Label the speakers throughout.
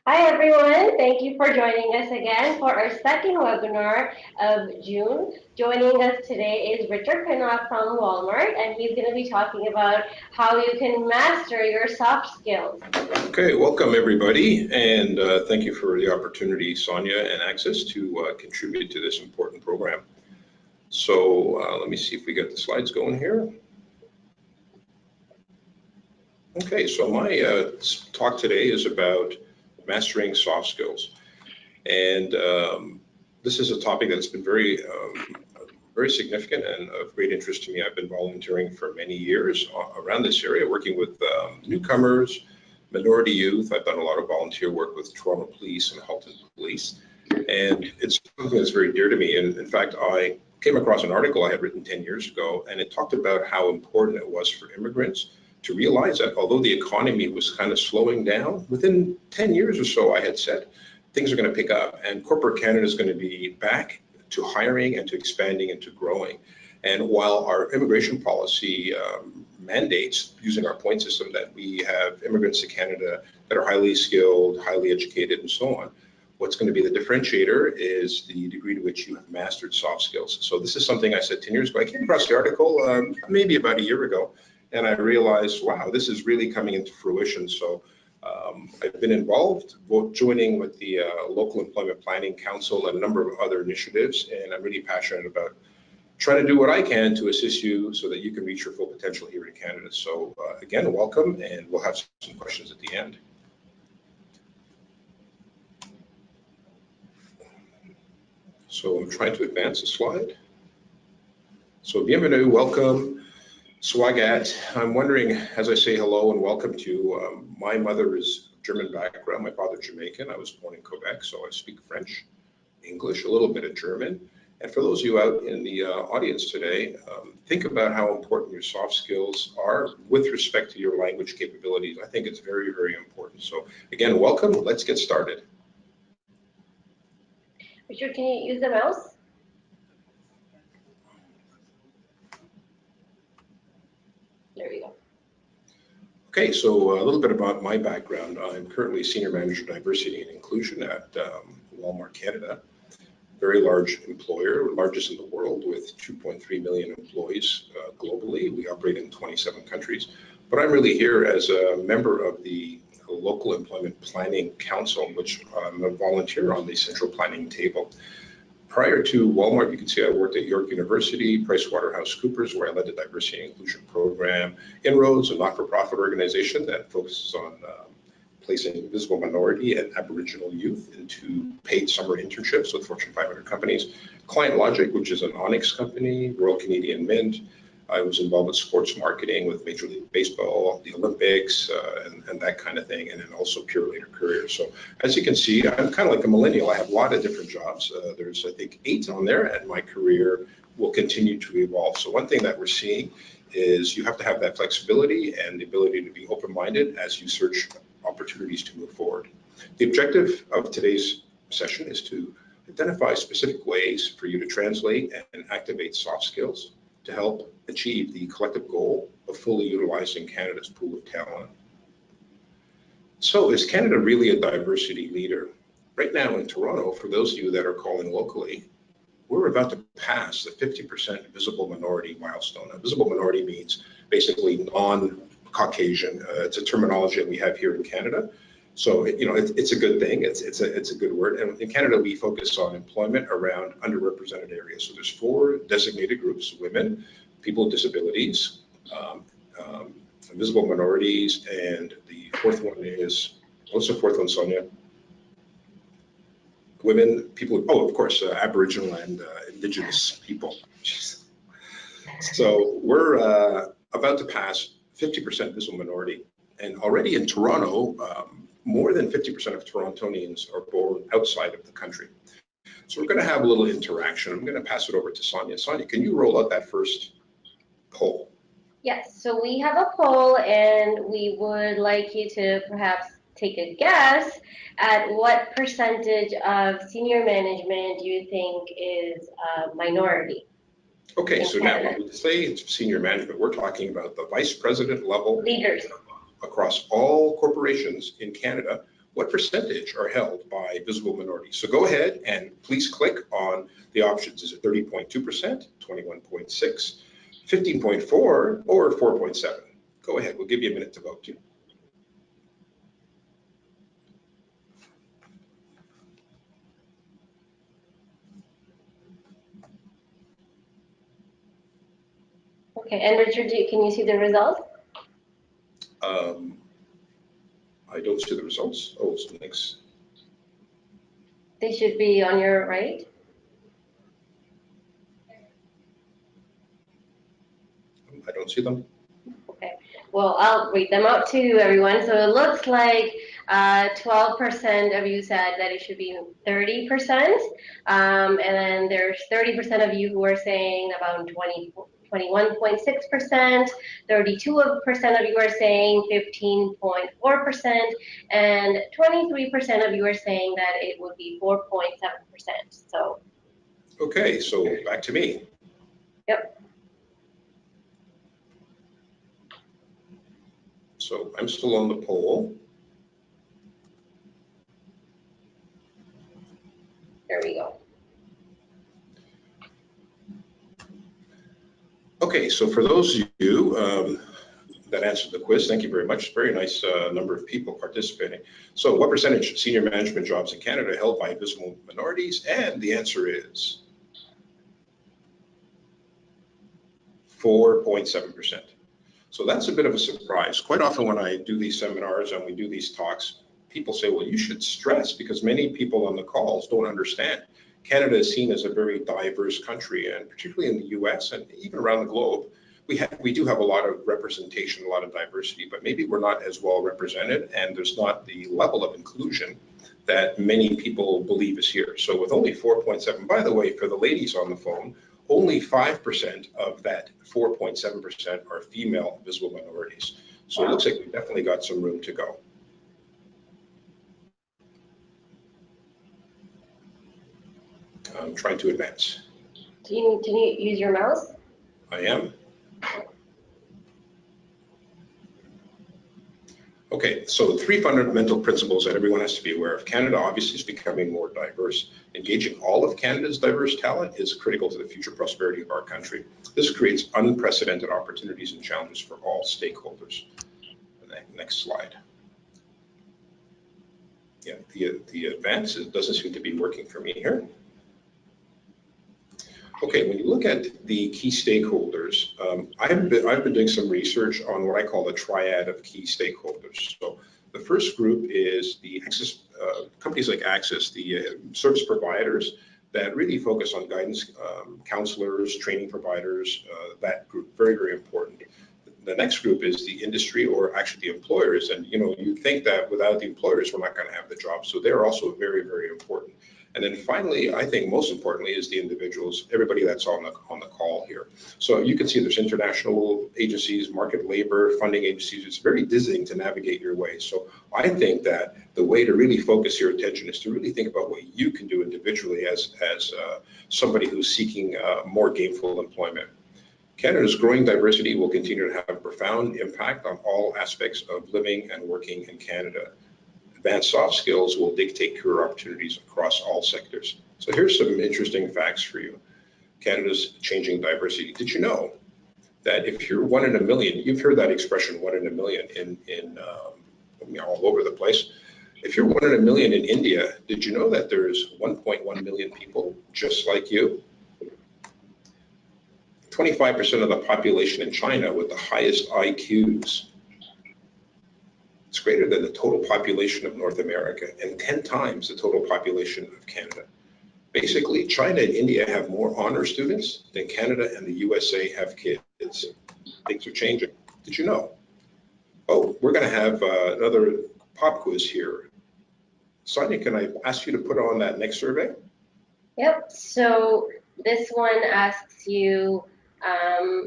Speaker 1: Hi everyone, thank you for joining us again for our second webinar of June. Joining us today is Richard Pinnock from Walmart, and he's going to be talking about how you can master your soft skills.
Speaker 2: Okay, welcome everybody, and thank you for the opportunity, Sonia and ACCES, to contribute to this important program. So let me see if we get the slides going here. Okay, so my talk today is about mastering soft skills, and this is a topic that's been very significant and of great interest to me. I've been volunteering for many years around this area, working with newcomers, minority youth. I've done a lot of volunteer work with Toronto Police and Halton Police, and it's something that's very dear to me. And in fact, I came across an article I had written 10 years ago, and it talked about how important it was for immigrants to realize that although the economy was kind of slowing down, within 10 years or so, I had said, things are going to pick up and corporate Canada is going to be back to hiring and to expanding and to growing. And while our immigration policy mandates, using our point system, that we have immigrants to Canada that are highly skilled, highly educated, and so on, what's going to be the differentiator is the degree to which you have mastered soft skills. So this is something I said 10 years ago. I came across the article maybe about a year ago, and I realized, wow, this is really coming into fruition. So I've been involved, joining with the Local Employment Planning Council and a number of other initiatives, and I'm really passionate about trying to do what I can to assist you so that you can reach your full potential here in Canada. So again, welcome, and we'll have some questions at the end. So I'm trying to advance the slide. So bienvenue, welcome. Swagat. I'm wondering, as I say hello and welcome to you, my mother is German background, my father Jamaican. I was born in Quebec, so I speak French, English, a little bit of German. And for those of you out in the audience today, think about how important your soft skills are with respect to your language capabilities. I think it's very, very important. So again, welcome. Let's get started.
Speaker 1: Richard, can you use the mouse? There we go.
Speaker 2: Okay, so a little bit about my background. I'm currently Senior Manager Diversity and Inclusion at Walmart Canada. Very large employer, largest in the world with 2.3 million employees globally. We operate in 27 countries, but I'm really here as a member of the Local Employment Planning Council, which I'm a volunteer on the central planning table. Prior to Walmart, you can see I worked at York University, PricewaterhouseCoopers, where I led the diversity and inclusion program. Inroads, a not-for-profit organization that focuses on placing visible minority and Aboriginal youth into paid summer internships with Fortune 500 companies. Client Logic, which is an Onyx company, Royal Canadian Mint. I was involved with sports marketing with Major League Baseball, the Olympics, and that kind of thing, and then also Pure Later Career. So as you can see, I'm kind of like a millennial. I have a lot of different jobs. There's, I think, 8 on there, and my career will continue to evolve. So one thing that we're seeing is you have to have that flexibility and the ability to be open-minded as you search opportunities to move forward. The objective of today's session is to identify specific ways for you to translate and activate soft skills to help achieve the collective goal of fully utilizing Canada's pool of talent. So is Canada really a diversity leader? Right now in Toronto, for those of you that are calling locally, we're about to pass the 50% visible minority milestone. Now, visible minority means basically non-Caucasian. It's a terminology that we have here in Canada. So, you know, it's a good thing. It's a good word. And in Canada, we focus on employment around underrepresented areas. So there's 4 designated groups: women, people with disabilities, visible minorities, and the 4th one is, what's the 4th one, Sonia? Women, people, oh, of course, Aboriginal and Indigenous people. So we're about to pass 50% visible minority. And already in Toronto, more than 50% of Torontonians are born outside of the country. So we're going to have a little interaction. I'm going to pass it over to Sonia. Sonia, can you roll out that first poll?
Speaker 1: Yes, so we have a poll, and we would like you to perhaps take a guess at what percentage of senior management you think is a minority.
Speaker 2: Okay, so Canada. Now when we say it's senior management, we're talking about the vice president level
Speaker 1: leaders
Speaker 2: across all corporations in Canada. what percentage are held by visible minorities? So go ahead and please click on the options. Is it 30.2%, 21.6, 15.4, or 4.7? Go ahead, we'll give you a minute to vote.
Speaker 1: Okay, and Richard, can you see the results?
Speaker 2: I don't see the results. Oh, so next.
Speaker 1: They should be on your right.
Speaker 2: I don't see them.
Speaker 1: Okay, well, I'll read them out to everyone. So it looks like 12% of you said that it should be 30%. And then there's 30% of you who are saying about 21.6%, 32% of you are saying 15.4%, and 23% of you are saying that it would be 4.7%. So.
Speaker 2: Okay, so back to me.
Speaker 1: Yep.
Speaker 2: So I'm still on the poll.
Speaker 1: There we go.
Speaker 2: Okay, so for those of you that answered the quiz, thank you very much. Very nice number of people participating. So what percentage of senior management jobs in Canada are held by visible minorities? And the answer is 4.7%. So that's a bit of a surprise. Quite often when I do these seminars and we do these talks, people say, well, you should stress, because many people on the calls don't understand. Canada is seen as a very diverse country, and particularly in the US and even around the globe, we do have a lot of representation, a lot of diversity, but maybe we're not as well represented, and there's not the level of inclusion that many people believe is here. So with only 4.7, by the way, for the ladies on the phone, only 5% of that 4.7% are female visible minorities. So It looks like we've definitely got some room to go. I'm trying to advance.
Speaker 1: Do you need to use your mouse?
Speaker 2: I am. Okay, so 3 fundamental principles that everyone has to be aware of. Canada obviously is becoming more diverse. Engaging all of Canada's diverse talent is critical to the future prosperity of our country. This creates unprecedented opportunities and challenges for all stakeholders. Next slide. Yeah, the advance doesn't seem to be working for me here. Okay, when you look at the key stakeholders, I've been doing some research on what I call the triad of key stakeholders. So the first group is the ACCES, companies like ACCES, the service providers that really focus on guidance, counselors, training providers, that group, very, very important. The next group is the industry, or actually the employers. And you think that without the employers, we're not going to have the job. So they're also very, very important. And then finally, I think most importantly is the individuals, everybody that's on the call here. So you can see there's international agencies, market labor, funding agencies. It's very dizzying to navigate your way. So I think that the way to really focus your attention is to really think about what you can do individually as somebody who's seeking more gainful employment. Canada's growing diversity will continue to have a profound impact on all aspects of living and working in Canada. Advanced soft skills will dictate career opportunities across all sectors. So here's some interesting facts for you. Canada's changing diversity. Did you know that if you're 1 in a million, you've heard that expression, 1 in a million, in all over the place. If you're 1 in a million in India, did you know that there's 1.1 million people just like you? 25% of the population in China with the highest IQs. It's greater than the total population of North America and 10 times the total population of Canada. Basically, China and India have more honor students than Canada and the USA have kids. Things are changing. Did you know? Oh, we're going to have another pop quiz here. Sonia, can I ask you to put on that next survey?
Speaker 1: Yep. So this one asks you,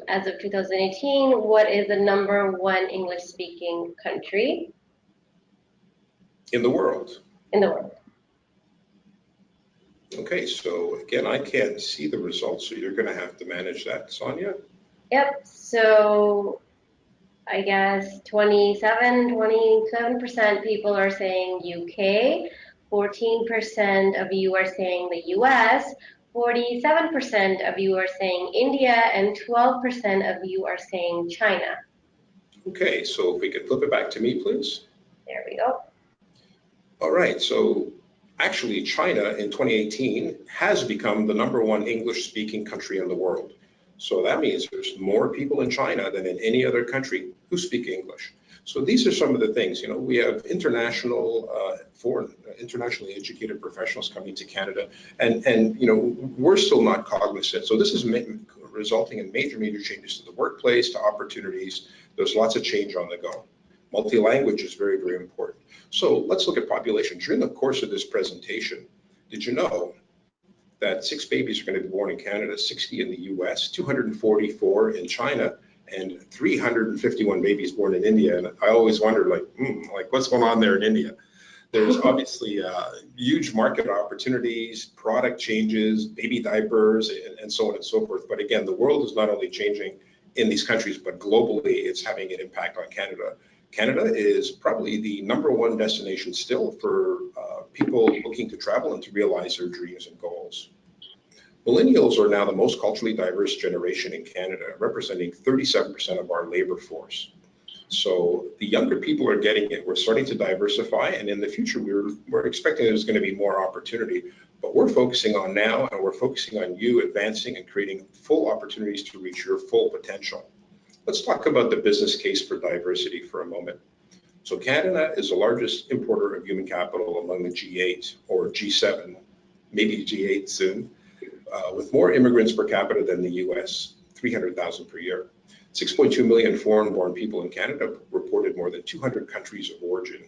Speaker 1: as of 2018, what is the #1 English-speaking country?
Speaker 2: In the world.
Speaker 1: In the world.
Speaker 2: Okay, so again, I can't see the results, so you're going to have to manage that, Sonia.
Speaker 1: Yep. So I guess 27% people are saying UK, 14% of you are saying the US, 47% of you are saying India, and 12% of you are saying China.
Speaker 2: Okay, so if we could flip it back to me, please.
Speaker 1: There we go.
Speaker 2: All right, so actually China in 2018 has become the #1 English-speaking country in the world. So that means there's more people in China than in any other country who speak English. So these are some of the things, we have internationally educated professionals coming to Canada, and we're still not cognizant. So this is resulting in major changes to the workplace, to opportunities. There's lots of change on the go. Multi-language is very important. So let's look at population. During the course of this presentation, did you know that 6 babies are going to be born in Canada, 60 in the US, 244 in China, and 351 babies born in India? And I always wondered, like what's going on there in India? There's obviously huge market opportunities, product changes, baby diapers, and so on and so forth. But again, the world is not only changing in these countries, but globally, it's having an impact on Canada. Canada is probably the #1 destination still for people looking to travel and to realize their dreams and goals. Millennials are now the most culturally diverse generation in Canada, representing 37% of our labor force. So the younger people are getting it. We're starting to diversify, and in the future, we're expecting there's going to be more opportunity. But we're focusing on now, and we're focusing on you advancing and creating full opportunities to reach your full potential. Let's talk about the business case for diversity for a moment. So Canada is the largest importer of human capital among the G8 or G7, maybe G8 soon, with more immigrants per capita than the US, 300,000 per year. 6.2 million foreign-born people in Canada reported more than 200 countries of origin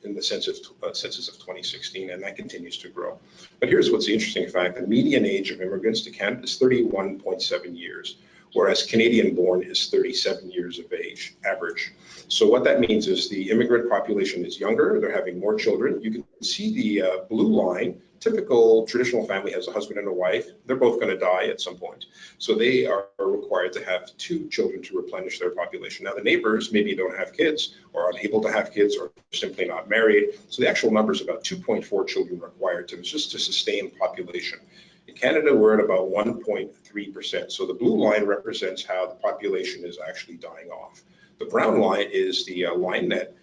Speaker 2: in the census of 2016, and that continues to grow. But here's what's the interesting fact: the median age of immigrants to Canada is 31.7 years, whereas Canadian-born is 37 years of age, average. So what that means is the immigrant population is younger, they're having more children. You can see the blue line. Typical traditional family has a husband and a wife. They're both going to die at some point. So they are required to have 2 children to replenish their population. Now the neighbors maybe don't have kids or are unable to have kids or simply not married. So the actual number is about 2.4 children required just to sustain population. In Canada, we're at about 1.3%. So the blue line represents how the population is actually dying off. The brown line is the line that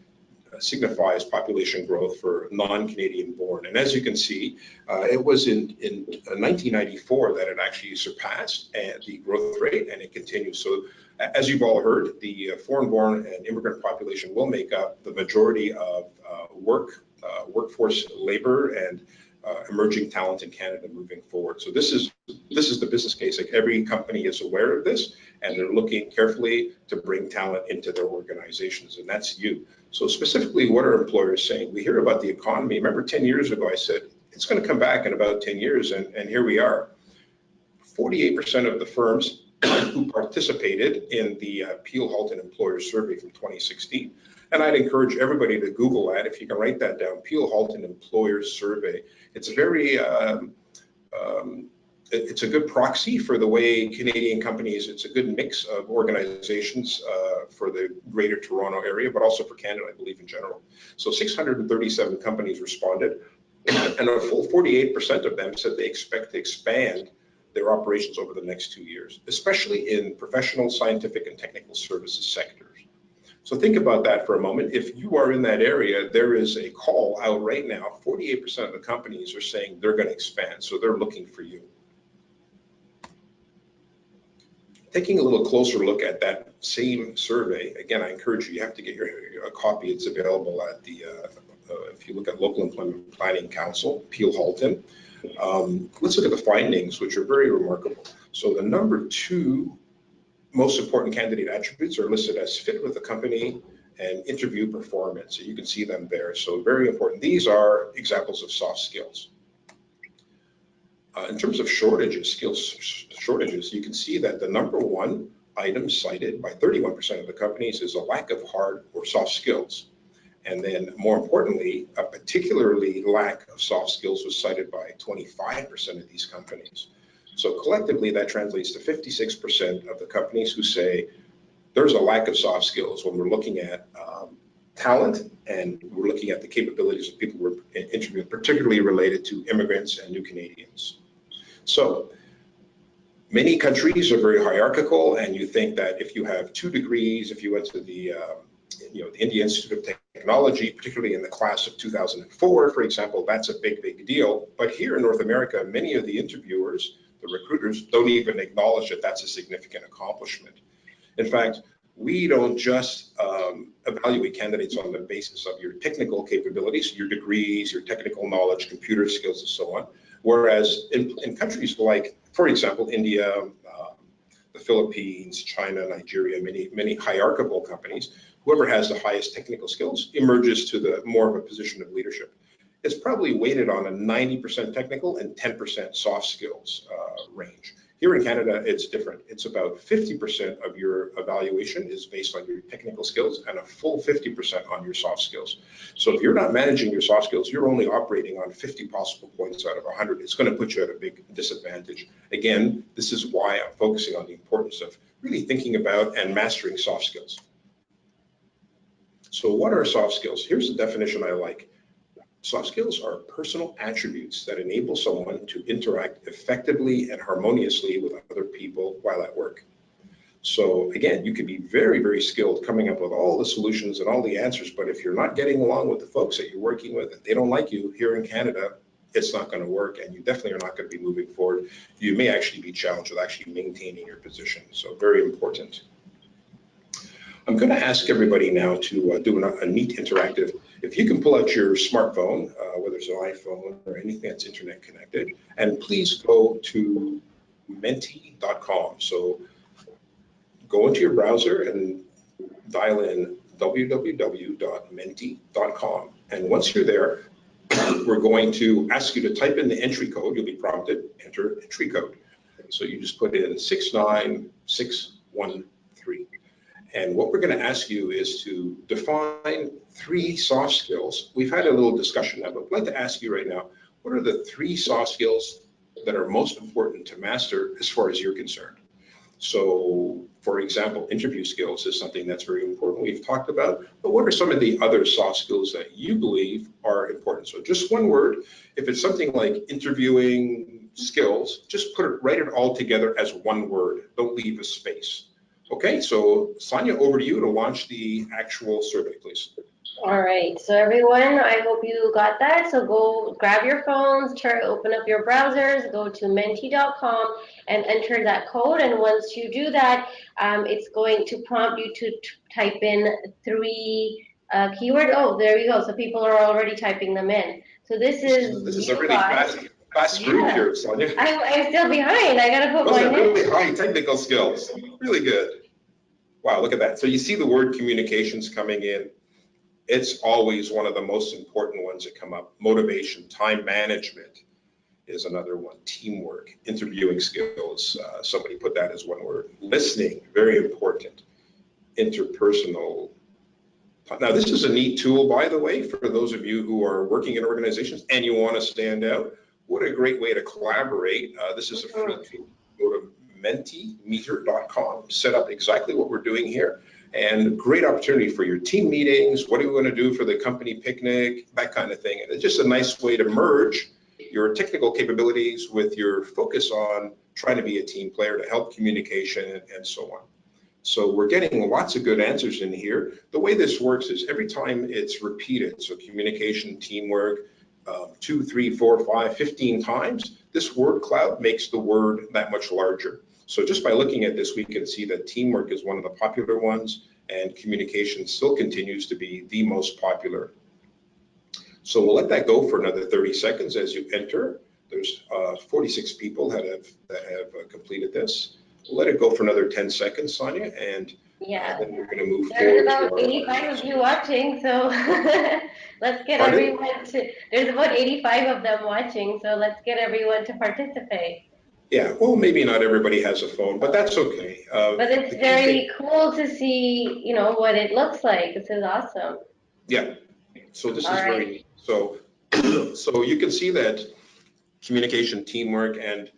Speaker 2: signifies population growth for non-Canadian born. And as you can see, it was in 1994 that it actually surpassed the growth rate, and it continues. So as you've all heard, the foreign-born and immigrant population will make up the majority of workforce labor and emerging talent in Canada moving forward. So this is the business case. Like every company is aware of this, and they're looking carefully to bring talent into their organizations, and that's you. So specifically, what are employers saying? We hear about the economy. Remember 10 years ago, I said, it's going to come back in about 10 years, and here we are. 48% of the firms who participated in the Peel-Halton Employer Survey from 2016, and I'd encourage everybody to Google that, if you can write that down, Peel-Halton Employer Survey. It's very, it's a good proxy for the way Canadian companies, it's a good mix of organizations for the Greater Toronto area, but also for Canada, I believe, in general. So 637 companies responded, and a full 48% of them said they expect to expand their operations over the next 2 years, especially in professional, scientific, and technical services sectors. So think about that for a moment. If you are in that area, there is a call out right now. 48% of the companies are saying they're going to expand, so they're looking for you. Taking a little closer look at that same survey, again, I encourage you, you have to get a copy. It's available at the, if you look at Local Employment Planning Council, Peel-Halton. Let's look at the findings, which are very remarkable. So the #2 most important candidate attributes are listed as fit with the company and interview performance. So you can see them there. So very important. These are examples of soft skills. In terms of skills shortages, you can see that the #1 item cited by 31% of the companies is a lack of hard or soft skills. And then more importantly, a particularly lack of soft skills was cited by 25% of these companies. So collectively, that translates to 56% of the companies who say there's a lack of soft skills when we're looking at talent and we're looking at the capabilities of people we're interviewing, particularly related to immigrants and new Canadians. So many countries are very hierarchical, and you think that if you have 2 degrees, if you went to the the Indian Institute of Technology, particularly in the class of 2004, for example, that's a big, big deal. But here in North America, many of the interviewers, the recruiters, don't even acknowledge that that's a significant accomplishment. In fact, we don't just evaluate candidates on the basis of your technical capabilities, your degrees, your technical knowledge, computer skills, and so on. Whereas in countries like, for example, India, the Philippines, China, Nigeria, many hierarchical companies, whoever has the highest technical skills emerges to the more of a position of leadership. It's probably weighted on a 90% technical and 10% soft skills range. Here in Canada, it's different. It's about 50% of your evaluation is based on your technical skills and a full 50% on your soft skills. So if you're not managing your soft skills, you're only operating on 50 possible points out of 100. It's going to put you at a big disadvantage. Again, this is why I'm focusing on the importance of really thinking about and mastering soft skills. So what are soft skills? Here's the definition I like. Soft skills are personal attributes that enable someone to interact effectively and harmoniously with other people while at work. So again, you can be very, very skilled coming up with all the solutions and all the answers, but if you're not getting along with the folks that you're working with and they don't like you here in Canada, it's not going to work, and you definitely are not going to be moving forward. You may actually be challenged with actually maintaining your position. So very important. I'm going to ask everybody now to do a neat interactive. If you can pull out your smartphone, whether it's an iPhone or anything that's internet connected, and please go to menti.com. So go into your browser and dial in www.menti.com. And once you're there, we're going to ask you to type in the entry code. You'll be prompted, enter entry code. So you just put in 69613. And what we're going to ask you is to define 3 soft skills. We've had a little discussion now, but I'd like to ask you right now, what are the 3 soft skills that are most important to master as far as you're concerned? So, for example, interview skills is something that's very important we've talked about, but what are some of the other soft skills that you believe are important? So just one word. If it's something like interviewing skills, just write it all together as one word. Don't leave a space. Okay, so Sonia, over to you to launch the actual survey, please.
Speaker 1: All right, so everyone, I hope you got that. So go grab your phones, open up your browsers, go to menti.com and enter that code. And once you do that, it's going to prompt you to type in 3 keywords. Oh, there you go. So people are already typing them in. So this is
Speaker 2: a really fast group here, Sonia.
Speaker 1: I'm still behind. I gotta put
Speaker 2: Those are
Speaker 1: mine in.
Speaker 2: really high technical skills. Really good. Wow, look at that. So you see the word communications coming in. It's always one of the most important ones that come up. Motivation, time management is another one. Teamwork, interviewing skills. Somebody put that as one word. Listening, very important. Interpersonal. Now, this is a neat tool, by the way, for those of you who are working in organizations and you want to stand out. What a great way to collaborate. This is a free tool. Go to mentimeter.com, set up exactly what we're doing here, and great opportunity for your team meetings. What are we going to do for the company picnic? That kind of thing. And it's just a nice way to merge your technical capabilities with your focus on trying to be a team player to help communication and so on. So we're getting lots of good answers in here. The way this works is every time it's repeated, so communication, teamwork, 2, 3, 4, 5, 15 times, this word cloud makes the word that much larger. So just by looking at this, we can see that teamwork is one of the popular ones, and communication still continues to be the most popular. So we'll let that go for another 30 seconds as you enter. There's 46 people that have completed this. We'll let it go for another 10 seconds, Sonia, and then we're going to move
Speaker 1: There's
Speaker 2: forward.
Speaker 1: about 85 of you watching, so let's get
Speaker 2: Pardon?
Speaker 1: everyone to, there's about 85 of them watching, so let's get everyone to participate.
Speaker 2: Yeah, well, maybe not everybody has a phone, but that's okay.
Speaker 1: But it's very cool to see, you know, what it looks like. This is awesome.
Speaker 2: Yeah, so this
Speaker 1: All
Speaker 2: is very
Speaker 1: right.
Speaker 2: neat. So, so you can see that communication, teamwork, and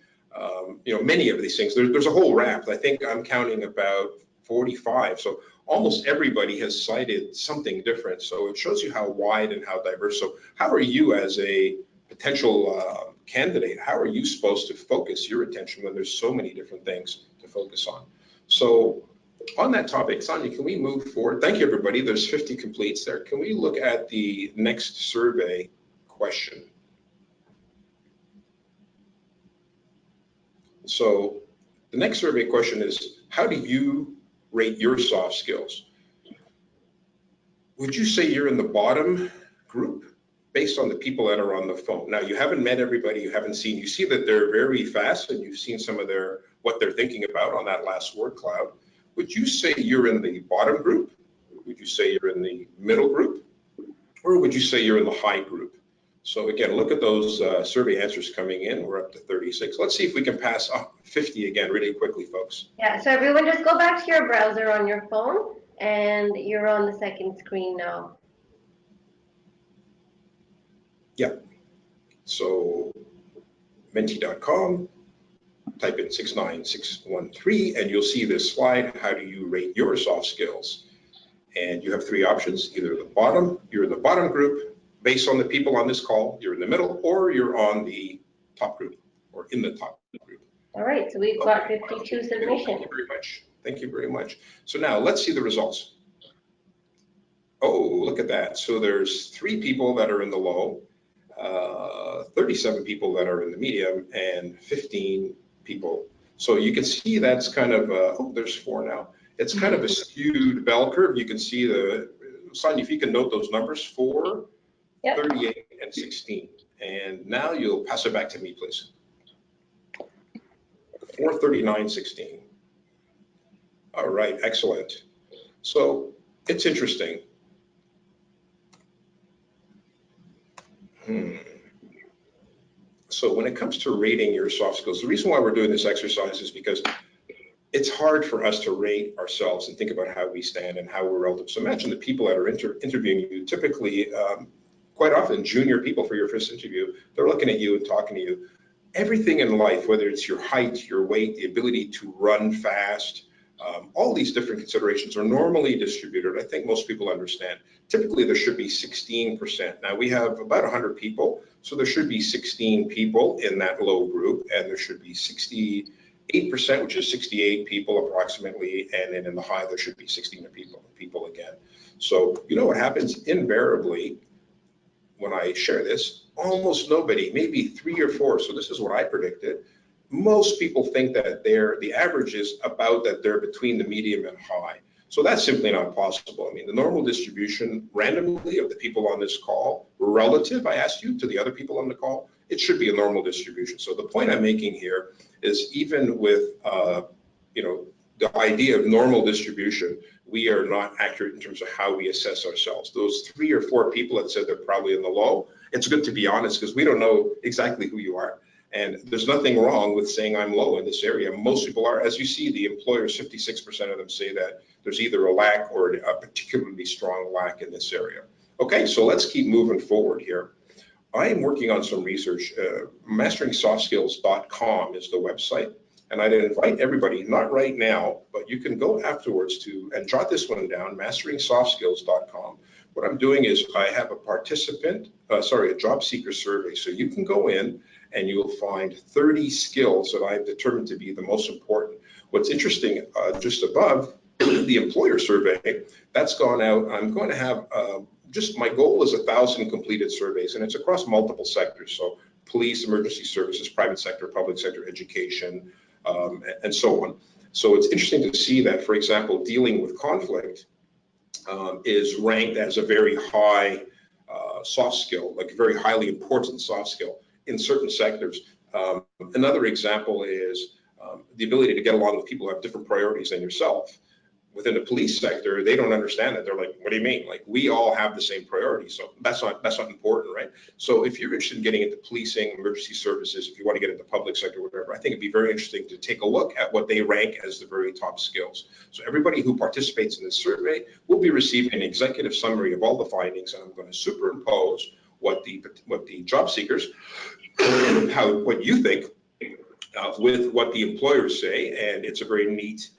Speaker 2: you know, many of these things. There's a whole raft. I think I'm counting about 45. So almost everybody has cited something different. So it shows you how wide and how diverse. So how are you as a potential candidate, how are you supposed to focus your attention when there's so many different things to focus on? So on that topic, Sonia, can we move forward? Thank you, everybody. There's 50 completes there. Can we look at the next survey question? So the next survey question is, how do you rate your soft skills? Would you say you're in the bottom group based on the people that are on the phone? Now, you haven't met everybody, you haven't seen, you see that they're very fast and you've seen some of what they're thinking about on that last word cloud. Would you say you're in the bottom group? Would you say you're in the middle group? Or would you say you're in the high group? So again, look at those survey answers coming in. We're up to 36. Let's see if we can pass 50 again really quickly, folks.
Speaker 1: Yeah, so everyone just go back to your browser on your phone, and you're on the second screen now.
Speaker 2: Yeah. So menti.com, type in 69613, and you'll see this slide. How do you rate your soft skills? And you have three options. Either the bottom, you're in the bottom group, based on the people on this call, you're in the middle, or you're on the top group, or in the top group.
Speaker 1: All right, so we've got 52 submissions.
Speaker 2: Thank you very much. Thank you very much. So now let's see the results. Oh, look at that. So there's 3 people that are in the low, 37 people that are in the medium, and 15 people. So you can see that's kind of, oh, there's 4 now. It's kind of a skewed bell curve. You can see Sonia, if you can note those numbers, 4, yep. 38, and 16. And now you'll pass it back to me, please. 4, 39, 16. All right, excellent. So it's interesting. So when it comes to rating your soft skills, the reason why we're doing this exercise is because it's hard for us to rate ourselves and think about how we stand and how we're relative. So imagine the people that are interviewing you, typically, quite often junior people for your first interview, they're looking at you and talking to you. Everything in life, whether it's your height, your weight, the ability to run fast, all these different considerations are normally distributed. I think most people understand. Typically, there should be 16%. Now, we have about 100 people, so there should be 16 people in that low group, and there should be 68%, which is 68 people approximately, and then in the high, there should be 16 people again. So you know what happens invariably when I share this? Almost nobody, maybe 3 or 4, so this is what I predicted. Most people think that the average is about that they're between the medium and high. So that's simply not possible. I mean, the normal distribution randomly of the people on this call, relative, I asked you, to the other people on the call, it should be a normal distribution. So the point I'm making here is even with, the idea of normal distribution, we are not accurate in terms of how we assess ourselves. Those 3 or 4 people that said they're probably in the low, it's good to be honest because we don't know exactly who you are. And there's nothing wrong with saying I'm low in this area. Most people are. As you see, the employers, 56% of them say that there's either a lack or a particularly strong lack in this area. Okay, so let's keep moving forward here. I am working on some research. MasteringSoftSkills.com is the website. And I'd invite everybody, not right now, but you can go afterwards and jot this one down, MasteringSoftSkills.com. What I'm doing is I have a job seeker survey. So you can go in and you'll find 30 skills that I've determined to be the most important. What's interesting, just above the employer survey, that's gone out. I'm going to have, my goal is 1,000 completed surveys, and it's across multiple sectors. So police, emergency services, private sector, public sector, education, and so on. So it's interesting to see that, for example, dealing with conflict is ranked as a very high soft skill, like a very highly important soft skill in certain sectors. Another example is the ability to get along with people who have different priorities than yourself. Within the police sector, they don't understand that. They're like, what do you mean? Like, we all have the same priorities. So that's not important, right? So if you're interested in getting into policing, emergency services, if you want to get into public sector, whatever, I think it'd be very interesting to take a look at what they rank as the very top skills. So everybody who participates in this survey will be receiving an executive summary of all the findings, and I'm going to superimpose what the job seekers, what you think with what the employers say, and it's a very neat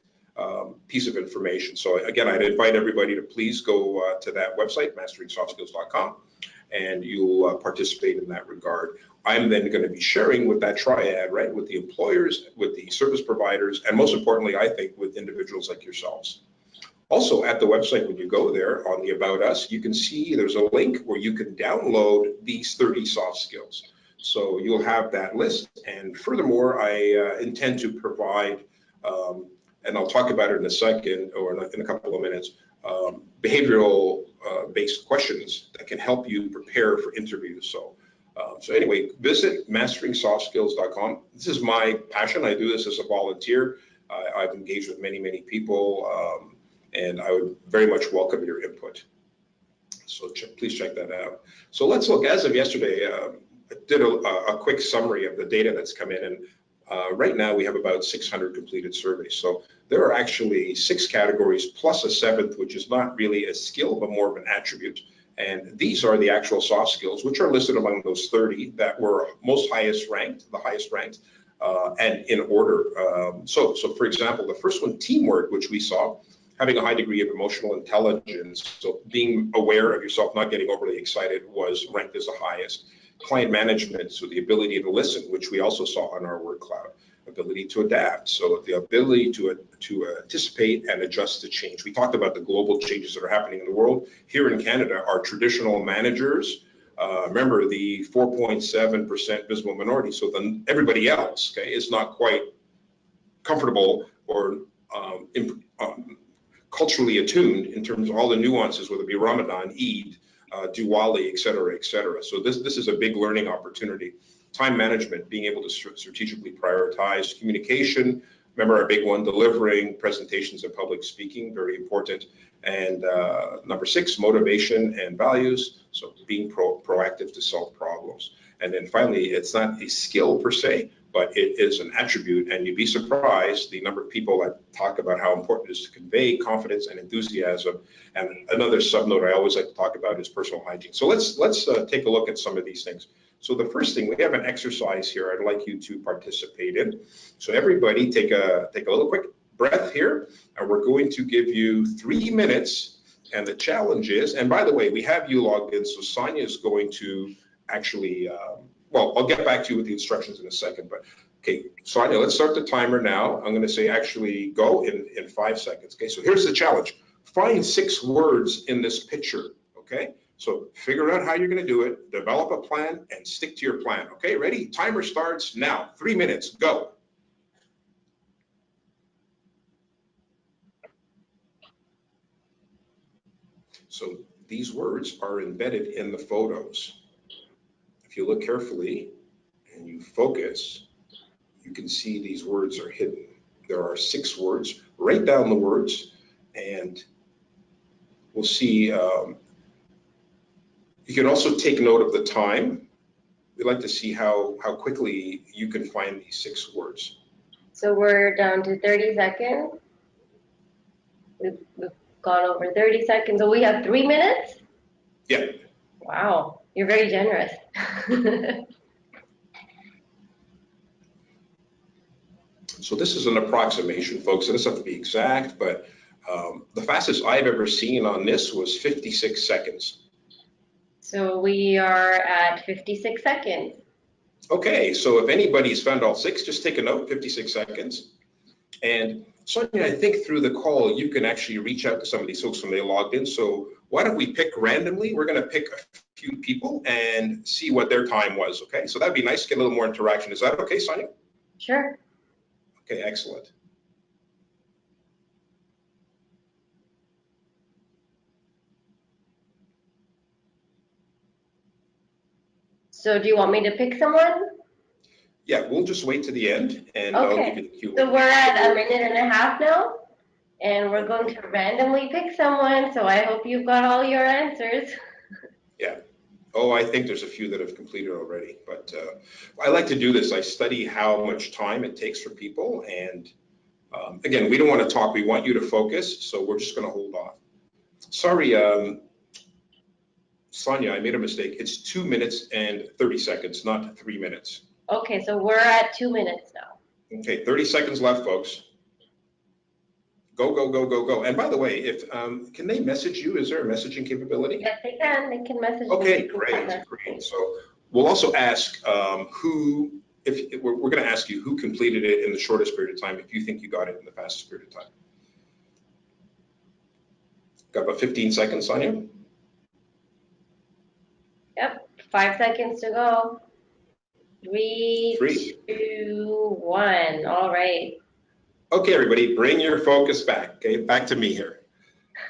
Speaker 2: piece of information. So again, I'd invite everybody to please go to that website, masteringsoftskills.com, and you'll participate in that regard. I'm then going to be sharing with that triad, right, with the employers, with the service providers, and most importantly, I think, with individuals like yourselves. Also, at the website, when you go there on the About Us, you can see there's a link where you can download these 30 soft skills. So you'll have that list. And furthermore, I intend to provide, and I'll talk about it in a second or in a couple of minutes, behavioral based questions that can help you prepare for interviews. So anyway, visit masteringsoftskills.com. This is my passion. I do this as a volunteer. I've engaged with many, many people, and I would very much welcome your input. So please check that out. So let's look, as of yesterday, I did a quick summary of the data that's come in, and right now we have about 600 completed surveys. So there are actually 6 categories plus a 7th, which is not really a skill, but more of an attribute. And these are the actual soft skills, which are listed among those 30 that were most highest ranked, the highest ranked, and in order. So for example, the first one, teamwork, which we saw, having a high degree of emotional intelligence, so being aware of yourself, not getting overly excited, was ranked as the highest. Client management, so the ability to listen, which we also saw on our word cloud. Ability to adapt, so the ability to anticipate and adjust to change. We talked about the global changes that are happening in the world. Here in Canada, our traditional managers, remember the 4.7% visible minority, so then everybody else, okay, is not quite comfortable or culturally attuned in terms of all the nuances, whether it be Ramadan, Eid, Diwali, et cetera, et cetera. So this is a big learning opportunity. Time management, being able to strategically prioritize. Communication, remember our big one, delivering presentations and public speaking, very important. And number 6, motivation and values, so being proactive to solve problems. And then finally, it's not a skill per se, but it is an attribute, and you'd be surprised the number of people that talk about how important it is to convey confidence and enthusiasm. And another subnote I always like to talk about is personal hygiene. So let's take a look at some of these things. So the first thing, we have an exercise here I'd like you to participate in. So everybody take a little quick breath here, and we're going to give you 3 minutes. And the challenge is, and by the way, we have you logged in, so Sonia is going to actually, well, I'll get back to you with the instructions in a second, but okay, Sonia, let's start the timer now. I'm going to say actually go in 5 seconds. Okay, so here's the challenge. Find 6 words in this picture, okay? So figure out how you're going to do it, develop a plan, and stick to your plan. Okay, ready? Timer starts now. 3 minutes, go. So these words are embedded in the photos. If you look carefully and you focus, you can see these words are hidden. There are 6 words. Write down the words, and we'll see. You can also take note of the time. We'd like to see how quickly you can find these 6 words.
Speaker 1: So we're down to 30 seconds. We've gone over 30 seconds. So we have 3 minutes?
Speaker 2: Yeah.
Speaker 1: Wow, you're very generous.
Speaker 2: So this is an approximation, folks. It doesn't have to be exact, but the fastest I've ever seen on this was 56 seconds.
Speaker 1: So we are at 56 seconds.
Speaker 2: Okay, so if anybody's found all 6, just take a note, 56 seconds. And Sonia, I think through the call, you can actually reach out to some of these folks when they logged in. So why don't we pick randomly? We're going to pick a few people and see what their time was, okay? So that'd be nice to get a little more interaction. Is that okay, Sonia?
Speaker 1: Sure.
Speaker 2: Okay, excellent.
Speaker 1: So do you want me to pick someone?
Speaker 2: Yeah, we'll just wait to the end, and I'll give you the cue.
Speaker 1: So we're at 1.5 minutes now, and we're going to randomly pick someone, so I hope you've got all your answers.
Speaker 2: Yeah. Oh, I think there's a few that have completed already, but I like to do this. I study how much time it takes for people, and again, we don't want to talk. We want you to focus, so we're just going to hold off. Sorry, Sonia, I made a mistake. It's 2 minutes and 30 seconds, not 3 minutes.
Speaker 1: Okay, so we're at 2 minutes now.
Speaker 2: Okay, 30 seconds left, folks. Go, go, go, go, go. And by the way, if can they message you? Is there a messaging capability?
Speaker 1: Yes, they can. They can message
Speaker 2: Okay,
Speaker 1: me.
Speaker 2: great, great. So we'll also ask who, if we're going to ask you who completed it in the shortest period of time, if you think you got it in the fastest period of time. Got about 15 seconds, Sonia?
Speaker 1: Yep, 5 seconds to go. Three,
Speaker 2: 3.
Speaker 1: 2, 1. All right.
Speaker 2: Okay, everybody, bring your focus back. Okay, back to me here.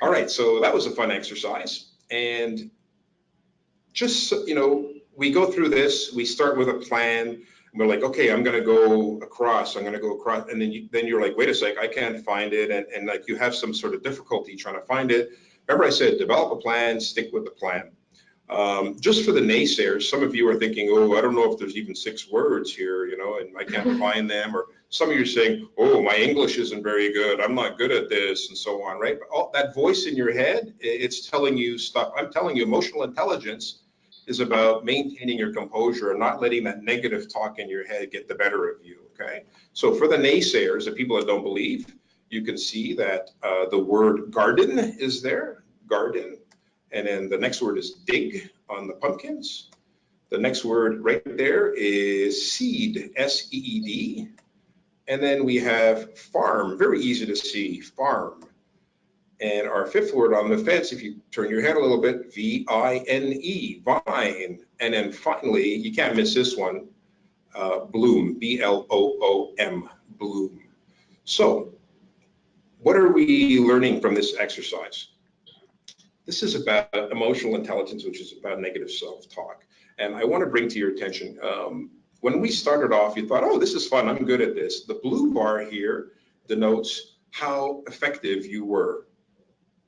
Speaker 2: All right, so that was a fun exercise. And just, we go through this, we start with a plan. And we're like, okay, I'm going to go across. And then you're like, wait a sec, I can't find it. And like you have some sort of difficulty trying to find it. Remember I said, develop a plan, stick with the plan. Just for the naysayers, some of you are thinking, oh, I don't know if there's even 6 words here, and I can't find them. Or some of you are saying, oh, my English isn't very good. I'm not good at this, and so on, right? But all that voice in your head, it's telling you stuff. I'm telling you, emotional intelligence is about maintaining your composure and not letting that negative talk in your head get the better of you, okay? So for the naysayers, the people that don't believe, you can see that the word garden is there, garden. And then the next word is dig on the pumpkins. The next word right there is seed, S-E-E-D. And then we have farm, very easy to see, farm. And our 5th word on the fence, if you turn your head a little bit, V-I-N-E, vine. And then finally, you can't miss this one, bloom, B-L-O-O-M, bloom. So what are we learning from this exercise? This is about emotional intelligence, which is about negative self-talk. And I want to bring to your attention, when we started off, you thought, oh, this is fun, I'm good at this. The blue bar here denotes how effective you were,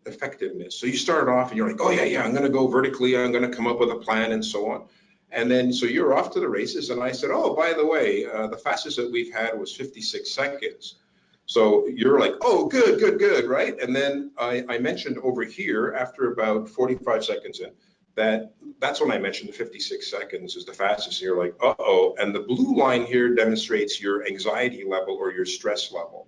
Speaker 2: effectiveness. So you started off and you're like, oh yeah, I'm going to go vertically, I'm going to come up with a plan and so on. And then, so you're off to the races. And I said, oh, by the way, the fastest that we've had was 56 seconds. So you're like, oh, good, good, good, right? And then I mentioned over here, after about 45 seconds in, that's when I mentioned the 56 seconds is the fastest. And you're like, uh-oh. And the blue line here demonstrates your anxiety level or your stress level.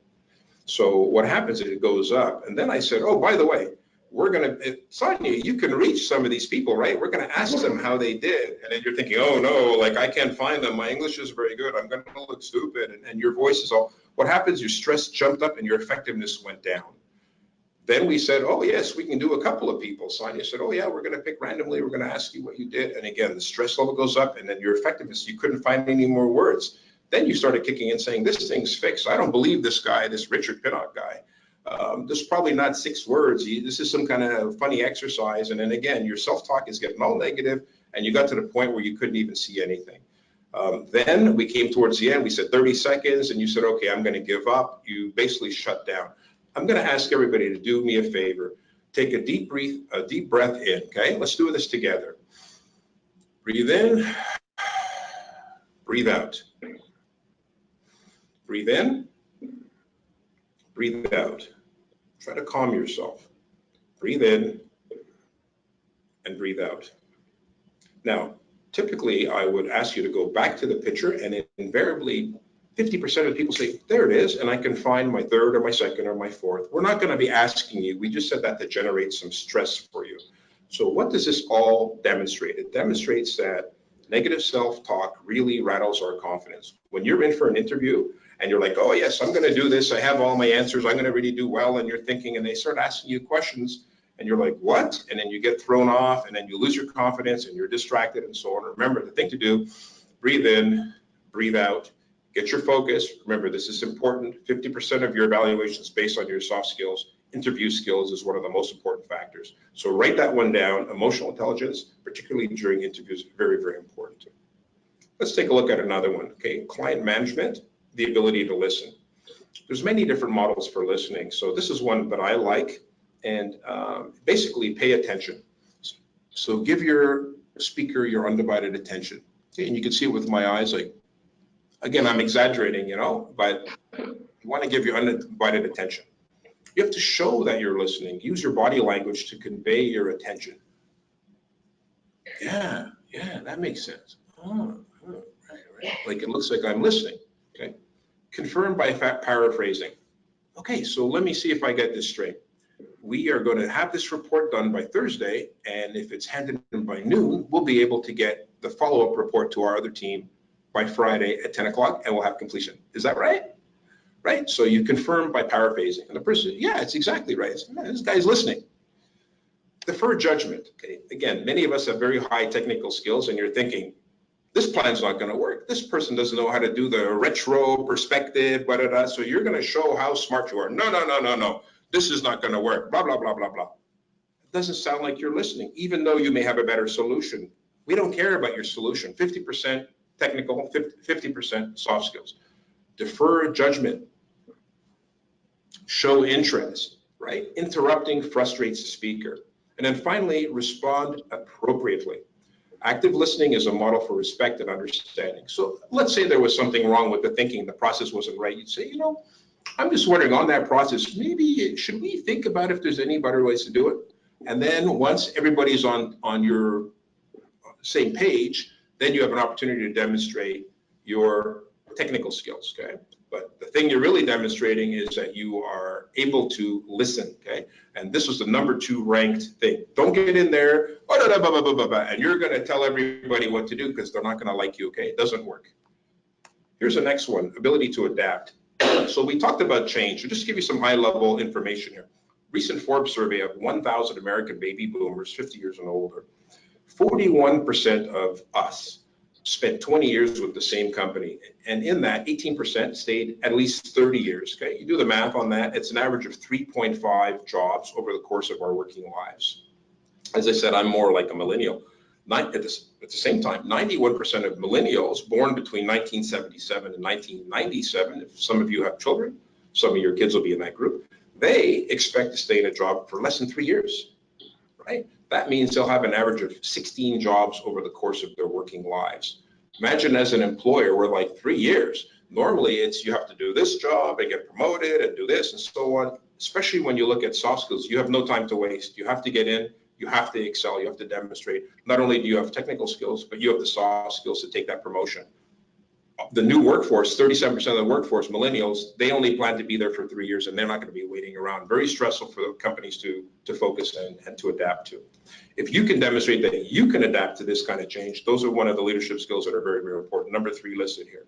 Speaker 2: So what happens is it goes up. And then I said, oh, by the way, we're going to, Sonia, you can reach some of these people, right? We're going to ask them how they did. And then you're thinking, oh, no, like I can't find them. My English is very good. I'm going to look stupid. And your voice is all, what happens? Your stress jumped up and your effectiveness went down. Then we said, oh, yes, we can do a couple of people. Sonia said, oh, yeah, we're going to pick randomly. We're going to ask you what you did. And again, the stress level goes up and then your effectiveness, you couldn't find any more words. Then you started kicking in saying, this thing's fixed. I don't believe this guy, this Richard Pinnock guy. There's probably not 6 words. This is some kind of funny exercise. And then again, your self-talk is getting all negative and you got to the point where you couldn't even see anything. Then we came towards the end, we said 30 seconds and you said, okay, I'm going to give up. You basically shut down. I'm going to ask everybody to do me a favor. Take a deep breath in, okay? Let's do this together. Breathe in, breathe out. Breathe in, breathe out. Try to calm yourself. Breathe in and breathe out. Now, typically I would ask you to go back to the picture and invariably 50% of the people say, there it is, and I can find my 3rd or my 2nd or my 4th. We're not going to be asking you. We just said that to generate some stress for you. So what does this all demonstrate? It demonstrates that negative self-talk really rattles our confidence. When you're in for an interview and you're like, oh yes, I'm going to do this. I have all my answers. I'm going to really do well. And you're thinking, and they start asking you questions and you're like, what? And then you get thrown off and then you lose your confidence and you're distracted and so on. Remember, the thing to do, breathe in, breathe out. Get your focus. Remember, this is important. 50% of your evaluation is based on your soft skills. Interview skills is one of the most important factors. So write that one down. Emotional intelligence, particularly during interviews, very, very important. Let's take a look at another one. Okay, client management, the ability to listen. There's many different models for listening. So this is one that I like, and basically pay attention. So give your speaker your undivided attention. Okay, and you can see it with my eyes, like, again, I'm exaggerating, but you want to give your undivided attention. You have to show that you're listening. Use your body language to convey your attention. Yeah, that makes sense. Oh, right. Like it looks like I'm listening. Okay. Confirm by paraphrasing. Okay, so let me see if I get this straight. We are going to have this report done by Thursday, and if it's handed in by noon, we'll be able to get the follow-up report to our other team by Friday at 10 o'clock, and we'll have completion. Is that right? Right? So you confirm by paraphrasing, and the person, yeah, it's exactly right. This guy's listening. Defer judgment. Okay, again, many of us have very high technical skills, and you're thinking, this plan's not going to work. This person doesn't know how to do the retro perspective, blah, blah, blah. So you're going to show how smart you are. No, no, no, no, no. This is not going to work. Blah, blah, blah, blah, blah. It doesn't sound like you're listening, even though you may have a better solution. We don't care about your solution. 50% technical, 50% soft skills. Defer judgment. Show interest, right? Interrupting frustrates the speaker. And then finally, respond appropriately. Active listening is a model for respect and understanding. So let's say there was something wrong with the thinking, the process wasn't right. You'd say, I'm just wondering on that process, maybe should we think about if there's any better ways to do it? And then once everybody's on your same page, then you have an opportunity to demonstrate your technical skills, okay? But the thing you're really demonstrating is that you are able to listen, okay? And this was the #2 ranked thing. Don't get in there, and you're gonna tell everybody what to do because they're not gonna like you, okay? It doesn't work. Here's the next one, ability to adapt. So we talked about change. So just to give you some high level information here. Recent Forbes survey of 1,000 American baby boomers, 50 years and older, 41% of us spent 20 years with the same company. And in that, 18% stayed at least 30 years. Okay, you do the math on that. It's an average of 3.5 jobs over the course of our working lives. As I said, I'm more like a millennial. At the same time, 91% of millennials born between 1977 and 1997, if some of you have children, some of your kids will be in that group, they expect to stay in a job for less than 3 years, right? That means they'll have an average of 16 jobs over the course of their working lives. Imagine as an employer, we're like 3 years. Normally it's you have to do this job and get promoted and do this and so on. Especially when you look at soft skills, you have no time to waste. You have to get in, you have to excel, you have to demonstrate. Not only do you have technical skills, but you have the soft skills to take that promotion. The new workforce, 37% of the workforce, millennials, they only plan to be there for 3 years and they're not going to be waiting around. Very stressful for the companies to focus and to adapt to. If you can demonstrate that you can adapt to this kind of change, those are one of the leadership skills that are very, very important. #3 listed here.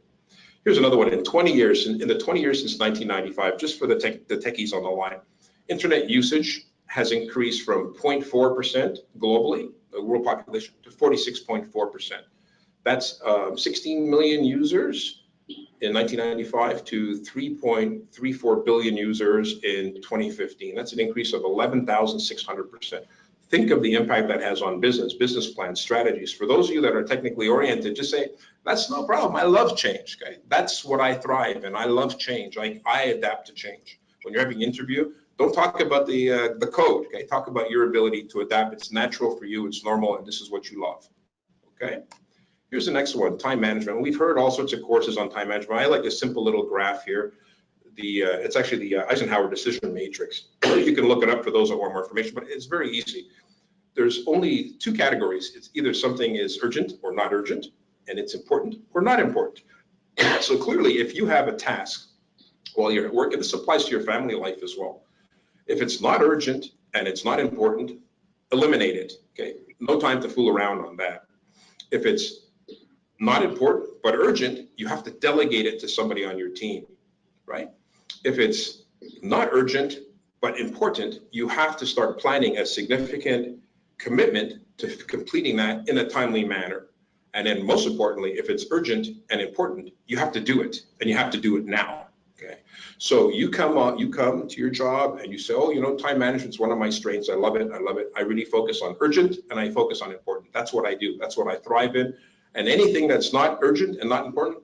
Speaker 2: Here's another one. In 20 years, in the 20 years since 1995, just for the techies on the line, internet usage has increased from 0.4% globally, the world population, to 46.4%. That's 16 million users in 1995 to 3.34 billion users in 2015. That's an increase of 11,600%. Think of the impact that has on business plans, strategies. For those of you that are technically oriented, just say, that's no problem. I love change. Okay? That's what I thrive in. I love change. I adapt to change. When you're having an interview, don't talk about the code. Okay? Talk about your ability to adapt. It's natural for you. It's normal, and this is what you love. Okay? Here's the next one, time management. We've heard all sorts of courses on time management. I like a simple little graph here. It's actually the Eisenhower decision matrix. You can look it up for those that want more information, but it's very easy. There's only 2 categories. It's either something is urgent or not urgent, and it's important or not important. So clearly, if you have a task while you're at work, and this applies to your family life as well. If it's not urgent and it's not important, eliminate it, okay? No time to fool around on that. If it's not important but urgent, you have to delegate it to somebody on your team, right? If it's not urgent but important, you have to start planning a significant commitment to completing that in a timely manner. And then most importantly, if it's urgent and important, you have to do it, and you have to do it now. Okay, so you come to your job and you say, oh, time management is one of my strengths. I love it. I love it. I really focus on urgent and I focus on important. That's what I do. That's what I thrive in. And anything that's not urgent and not important,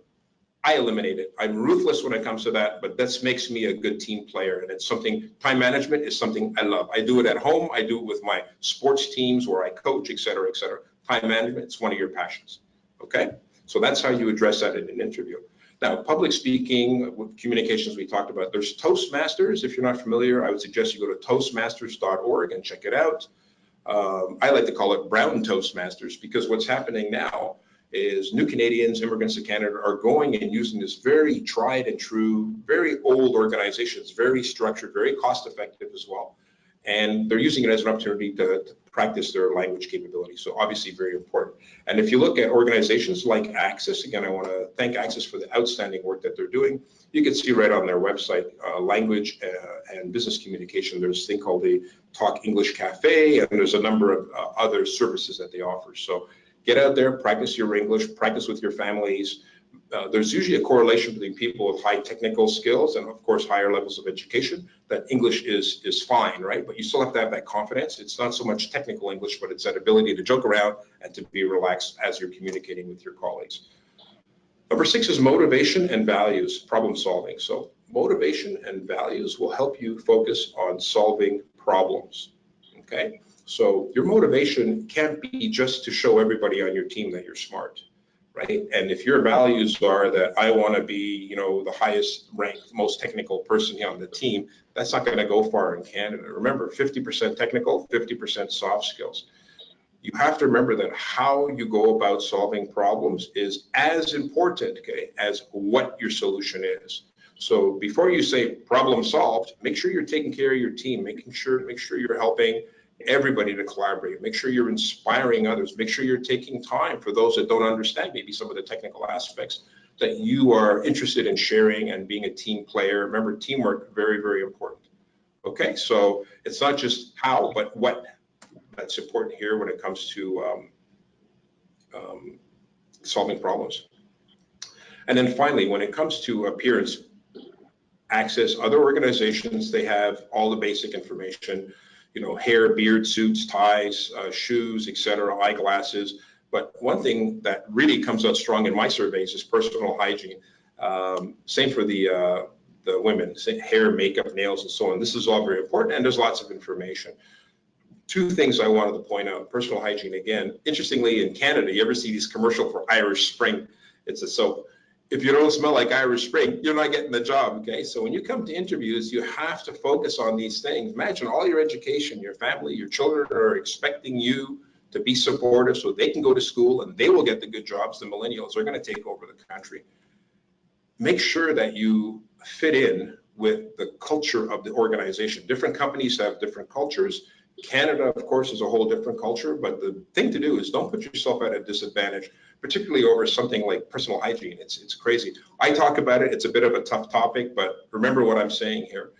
Speaker 2: I eliminate it. I'm ruthless when it comes to that, but this makes me a good team player. And it's something, time management is something I love. I do it at home. I do it with my sports teams where I coach, et cetera, et cetera. Time management, it's one of your passions. Okay, so that's how you address that in an interview. Now, public speaking, communications we talked about, there's Toastmasters. If you're not familiar, I would suggest you go to toastmasters.org and check it out. I like to call it Brown Toastmasters because what's happening now is new Canadians, immigrants to Canada, are going and using this very tried and true, very old organization. It's very structured, very cost effective as well. And they're using it as an opportunity to practice their language capability. So obviously very important. And if you look at organizations like ACCES, again, I want to thank ACCES for the outstanding work that they're doing. You can see right on their website, language and business communication. There's a thing called the Talk English Cafe, and there's a number of other services that they offer. So get out there, practice your English, practice with your families. There's usually a correlation between people with high technical skills and, of course, higher levels of education, that English is fine, right? But you still have to have that confidence. It's not so much technical English, but it's that ability to joke around and to be relaxed as you're communicating with your colleagues. Number 6 is motivation and values, problem solving. So motivation and values will help you focus on solving problems, okay? So your motivation can't be just to show everybody on your team that you're smart, right? And if your values are that I want to be, the highest ranked, most technical person on the team, that's not going to go far in Canada. Remember, 50% technical, 50% soft skills. You have to remember that how you go about solving problems is as important, okay, as what your solution is. So before you say problem solved, make sure you're taking care of your team, make sure you're helping everybody to collaborate, make sure you're inspiring others, make sure you're taking time for those that don't understand maybe some of the technical aspects, that you are interested in sharing and being a team player. Remember, teamwork, very, very important. Okay, so it's not just how, but what. That's important here when it comes to solving problems. And then finally, when it comes to appearance, ACCES, other organizations, they have all the basic information, hair, beard, suits, ties, shoes, etc., eyeglasses. But one thing that really comes out strong in my surveys is personal hygiene. Same for the women, hair, makeup, nails, and so on. This is all very important, and there's lots of information. 2 things I wanted to point out. Personal hygiene, again, interestingly, in Canada, you ever see these commercial for Irish Spring? It's a soap. If you don't smell like Irish Spring, you're not getting the job, okay? So when you come to interviews, you have to focus on these things. Imagine all your education, your family, your children are expecting you to be supportive so they can go to school and they will get the good jobs. The millennials are going to take over the country. Make sure that you fit in with the culture of the organization. Different companies have different cultures. Canada, of course, is a whole different culture, but the thing to do is don't put yourself at a disadvantage, particularly over something like personal hygiene. It's crazy. I talk about it. It's a bit of a tough topic, but remember what I'm saying here.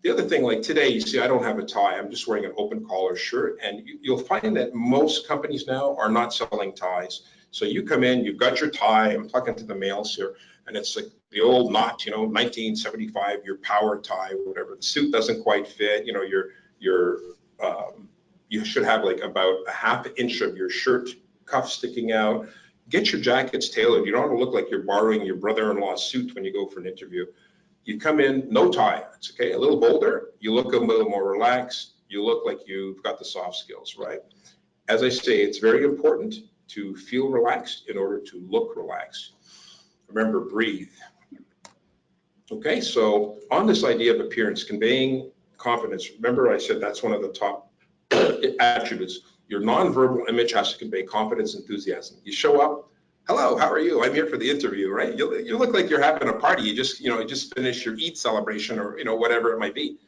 Speaker 2: The other thing, like today, you see, I don't have a tie. I'm just wearing an open collar shirt, and you'll find that most companies now are not selling ties. So you come in, you've got your tie. I'm talking to the males here, and it's like the old knot, 1975, your power tie, whatever. The suit doesn't quite fit. You should have like about a ½ inch of your shirt cuff sticking out. Get your jackets tailored. You don't want to look like you're borrowing your brother-in-law's suit when you go for an interview. You come in, no tie, it's okay, a little bolder, you look a little more relaxed, you look like you've got the soft skills, right? As I say, it's very important to feel relaxed in order to look relaxed. Remember, breathe. Okay, so on this idea of appearance, conveying confidence, remember I said that's one of the top attributes. Your nonverbal image has to convey confidence, enthusiasm. You show up, hello, how are you? I'm here for the interview, right? You look like you're having a party. You just finished your Eid celebration or, whatever it might be.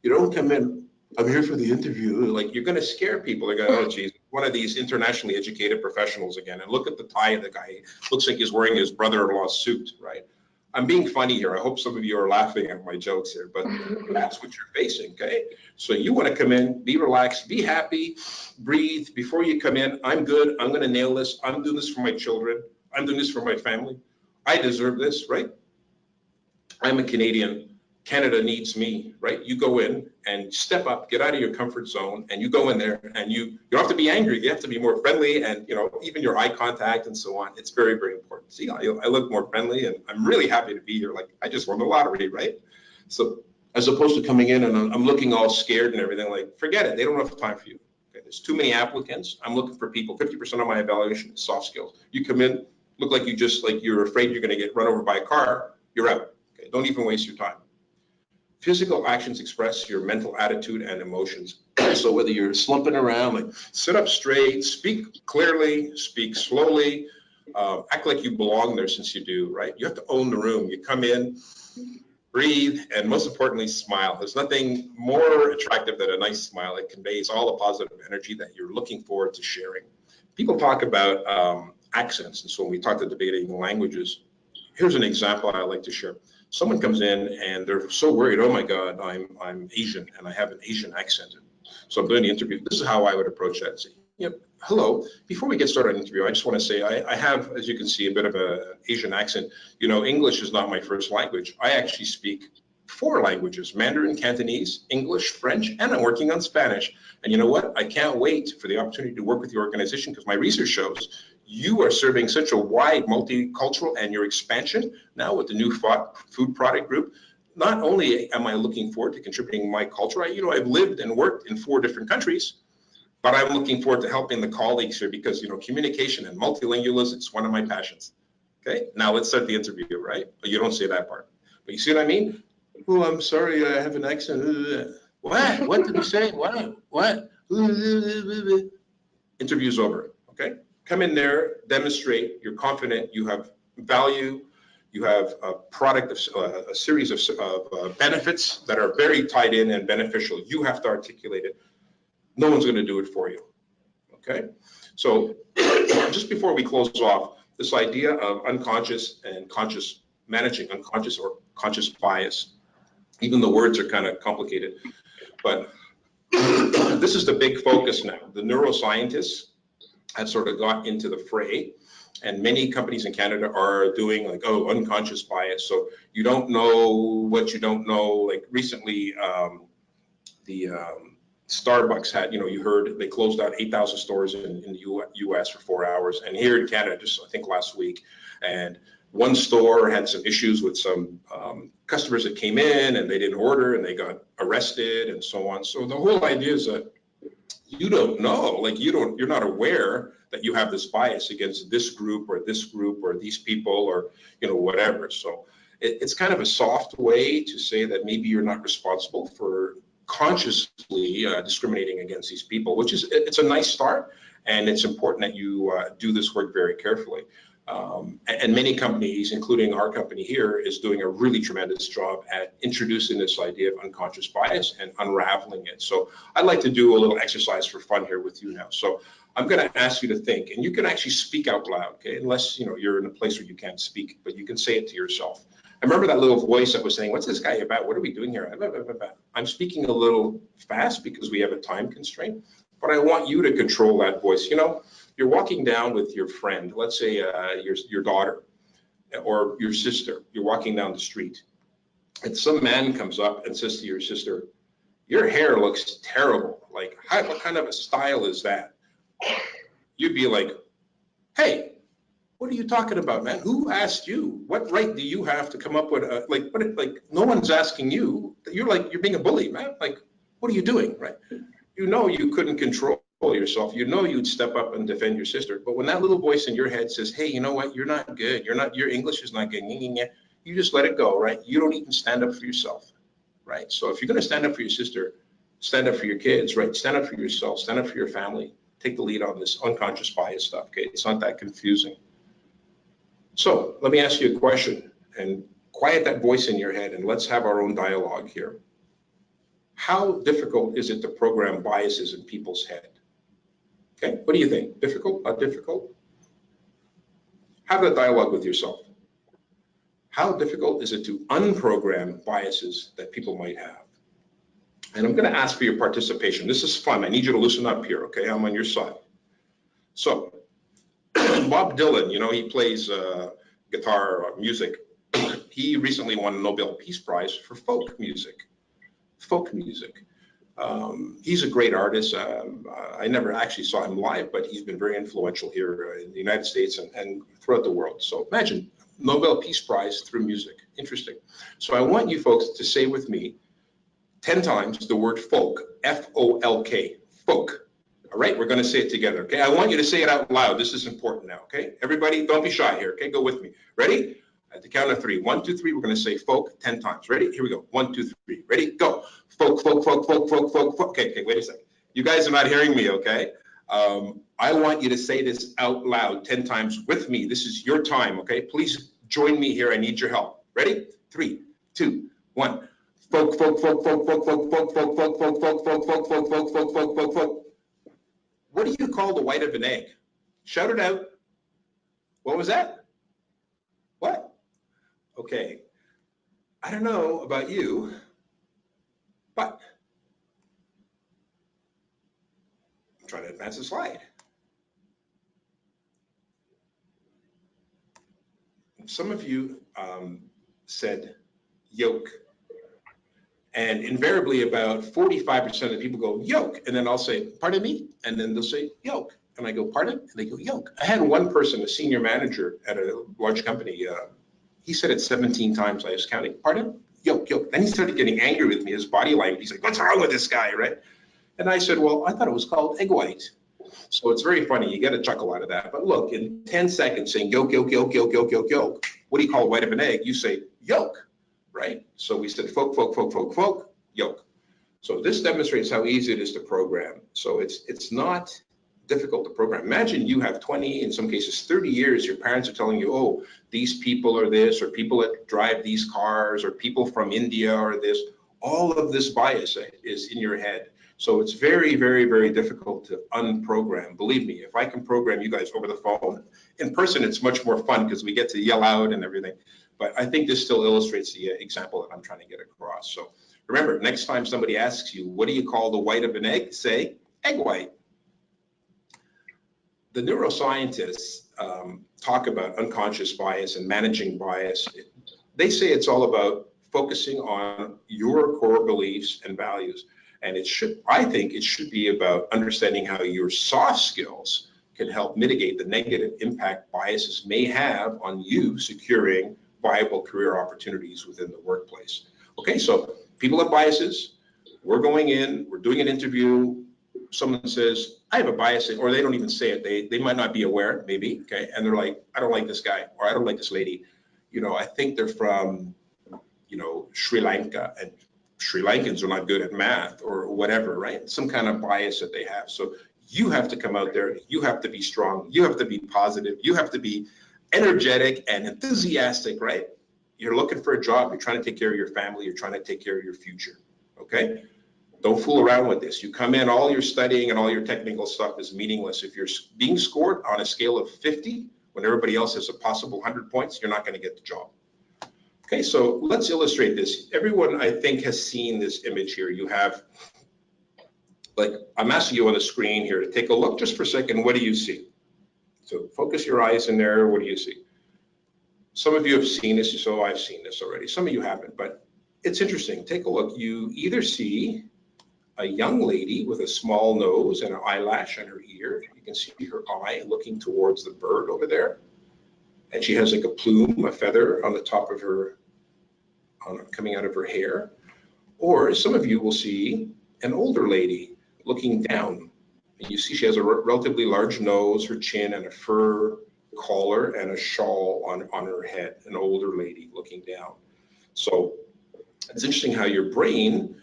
Speaker 2: You don't come in, I'm here for the interview. Like, you're going to scare people. They're going, oh, geez, one of these internationally educated professionals again. And look at the tie of the guy. Looks like he's wearing his brother-in-law's suit, right? I'm being funny here. I hope some of you are laughing at my jokes here, but that's what you're facing, okay? So you want to come in, be relaxed, be happy, breathe. Before you come in, I'm good. I'm going to nail this. I'm doing this for my children. I'm doing this for my family. I deserve this, right? I'm a Canadian. Canada needs me, right? You go in and step up, get out of your comfort zone, and you go in there and you don't have to be angry. You have to be more friendly, and even your eye contact and so on. It's very, very important. See, I look more friendly, and I'm really happy to be here. Like, I just won the lottery, right? So as opposed to coming in and I'm looking all scared and everything, like, forget it. They don't have time for you. Okay, there's too many applicants. I'm looking for people. 50% of my evaluation is soft skills. You come in, look like you're afraid you're going to get run over by a car. You're out. Okay, don't even waste your time. Physical actions express your mental attitude and emotions. So whether you're slumping around, like sit up straight, speak clearly, speak slowly, Act like you belong there since you do, right? You have to own the room. You come in, breathe, and most importantly, smile. There's nothing more attractive than a nice smile. It conveys all the positive energy that you're looking forward to sharing. People talk about accents, and so when we talk about debating languages, here's an example I like to share. Someone comes in and they're so worried, oh my God, I'm Asian and I have an Asian accent. So I'm doing the interview. This is how I would approach that. Say, yep, hello. Before we get started on the interview, I just want to say I have, as you can see, a bit of an Asian accent. You know, English is not my first language. I actually speak 4 languages: Mandarin, Cantonese, English, French, and I'm working on Spanish. And you know what? I can't wait for the opportunity to work with your organization because my research shows you are serving such a wide multicultural, and your expansion now with the new food product group. Not only am I looking forward to contributing my culture, I've lived and worked in 4 different countries, but I'm looking forward to helping the colleagues here because, communication and multilingualism, it's one of my passions. Okay, now let's start the interview, right? But you don't say that part. But you see what I mean? Oh, I'm sorry, I have an accent. What? What did you say? What? Interview's over, okay? Come in there, demonstrate, you're confident, you have value, you have a product of a series of benefits that are very tied in and beneficial. You have to articulate it. No one's going to do it for you, okay? So just before we close off, this idea of unconscious and conscious, managing unconscious or conscious bias, even the words are kind of complicated, but this is the big focus now. The neuroscientists have sort of got into the fray, and many companies in Canada are doing like, oh, unconscious bias. So you don't know what you don't know. Like recently, the Starbucks had, you heard they closed down 8,000 stores in the US for 4 hours. And here in Canada, just I think last week, and one store had some issues with some customers that came in and they didn't order and they got arrested and so on. So the whole idea is that you don't know, like you're not aware that you have this bias against this group or these people or, whatever. So it's kind of a soft way to say that maybe you're not responsible for consciously discriminating against these people, it's a nice start, and it's important that you do this work very carefully. And many companies, including our company here, is doing a really tremendous job at introducing this idea of unconscious bias and unraveling it. So I'd like to do a little exercise for fun here with you now. So I'm going to ask you to think, and you can actually speak out loud, okay? Unless you're in a place where you can't speak, but you can say it to yourself. I remember that little voice that was saying, "What's this guy about? What are we doing here?" I'm speaking a little fast because we have a time constraint, but I want you to control that voice. You're walking down with your friend, let's say your daughter or your sister. You're walking down the street, and some man comes up and says to your sister, "Your hair looks terrible. Like, what kind of a style is that?" You'd be like, "Hey, what are you talking about, man? Who asked you? What right do you have to come up with no one's asking you. You're being a bully, man. Like, what are you doing, right?" You couldn't control yourself. You'd step up and defend your sister. But when that little voice in your head says, "Hey, you know what? You're not good. Your English is not good," you just let it go, right? You don't even stand up for yourself, right? So if you're going to stand up for your sister, stand up for your kids, right? Stand up for yourself, stand up for your family. Take the lead on this unconscious bias stuff, okay? It's not that confusing. So let me ask you a question, and quiet that voice in your head, and let's have our own dialogue here. How difficult is it to program biases in people's head? Okay, what do you think? Difficult, not difficult? Have a dialogue with yourself. How difficult is it to unprogram biases that people might have? And I'm going to ask for your participation. This is fun. I need you to listen up here, okay? I'm on your side. So Bob Dylan, he plays guitar or music. He recently won a Nobel Peace Prize for folk music. Folk music. He's a great artist. I never actually saw him live, but he's been very influential here in the United States and throughout the world. So imagine Nobel Peace Prize through music. Interesting. So I want you folks to say with me 10 times the word folk, F-O-L-K, folk. All right, we're going to say it together, okay? I want you to say it out loud. This is important now, okay? Everybody, don't be shy here, okay? Go with me. Ready? At the count of 3. 1, 2, 3. We're going to say folk 10 times. Ready? Here we go. 1, 2, 3. Ready? Go. Folk, folk, folk, folk, folk, folk, folk. Okay, wait a second. You guys are not hearing me, okay? I want you to say this out loud 10 times with me. This is your time, okay? Please join me here. I need your help. Ready? 3, 2, 1. Folk, folk, folk, folk, folk, folk, folk, folk, folk, folk, folk, folk, folk, folk, folk, folk, folk, folk, folk. What do you call the white of an egg? Shout it out. What was that? What? Okay. I don't know about you, but I'm trying to advance the slide. Some of you said yolk. And invariably about 45% of the people go yolk. And then I'll say, pardon me? And then they'll say yolk. And I go, pardon? And they go, yolk. I had one person, a senior manager at a large company, he said it 17 times. I was counting, pardon? Yolk, yolk. Then he started getting angry with me, his body language. He's like, what's wrong with this guy, right? And I said, well, I thought it was called egg white. So it's very funny. You get a chuckle out of that. But look, in 10 seconds saying yolk, yolk, yolk, yolk, yolk, yolk, yolk, what do you call white of an egg? You say yolk, right? So we said folk, folk, folk, folk, folk, yolk. So this demonstrates how easy it is to program. So it's not difficult to program. Imagine you have 20, in some cases 30 years, your parents are telling you, oh, these people are this, or people that drive these cars, or people from India are this. All of this bias is in your head. So it's very, very, very difficult to unprogram. Believe me, if I can program you guys over the phone, in person it's much more fun because we get to yell out and everything. But I think this still illustrates the example that I'm trying to get across. So remember, next time somebody asks you, what do you call the white of an egg? Say, egg white. The neuroscientists talk about unconscious bias and managing bias. They say it's all about focusing on your core beliefs and values. And it should, I think it should be about understanding how your soft skills can help mitigate the negative impact biases may have on you securing viable career opportunities within the workplace. Okay, so people have biases. We're going in, we're doing an interview. Someone says, I have a bias, or they don't even say it. They might not be aware, maybe, okay? And they're like, I don't like this guy, or I don't like this lady. You know, I think they're from, you know, Sri Lanka, and Sri Lankans are not good at math or whatever, right? Some kind of bias that they have. So you have to come out there, you have to be strong, you have to be positive, you have to be energetic and enthusiastic, right? You're looking for a job, you're trying to take care of your family, you're trying to take care of your future, okay? Don't fool around with this. You come in, all your studying and all your technical stuff is meaningless. If you're being scored on a scale of 50, when everybody else has a possible 100 points, you're not going to get the job. Okay, so let's illustrate this. Everyone, I think, has seen this image here. You have, like, I'm asking you on the screen here to take a look just for a second. What do you see? So focus your eyes in there. What do you see? Some of you have seen this, so I've seen this already. Some of you haven't, but it's interesting. Take a look. You either see a young lady with a small nose and an eyelash on her ear. You can see her eye looking towards the bird over there. And she has like a plume, a feather on the top of her, coming out of her hair. Or some of you will see an older lady looking down. And you see she has a relatively large nose, her chin, and a fur collar and a shawl on her head, an older lady looking down. So it's interesting how your brain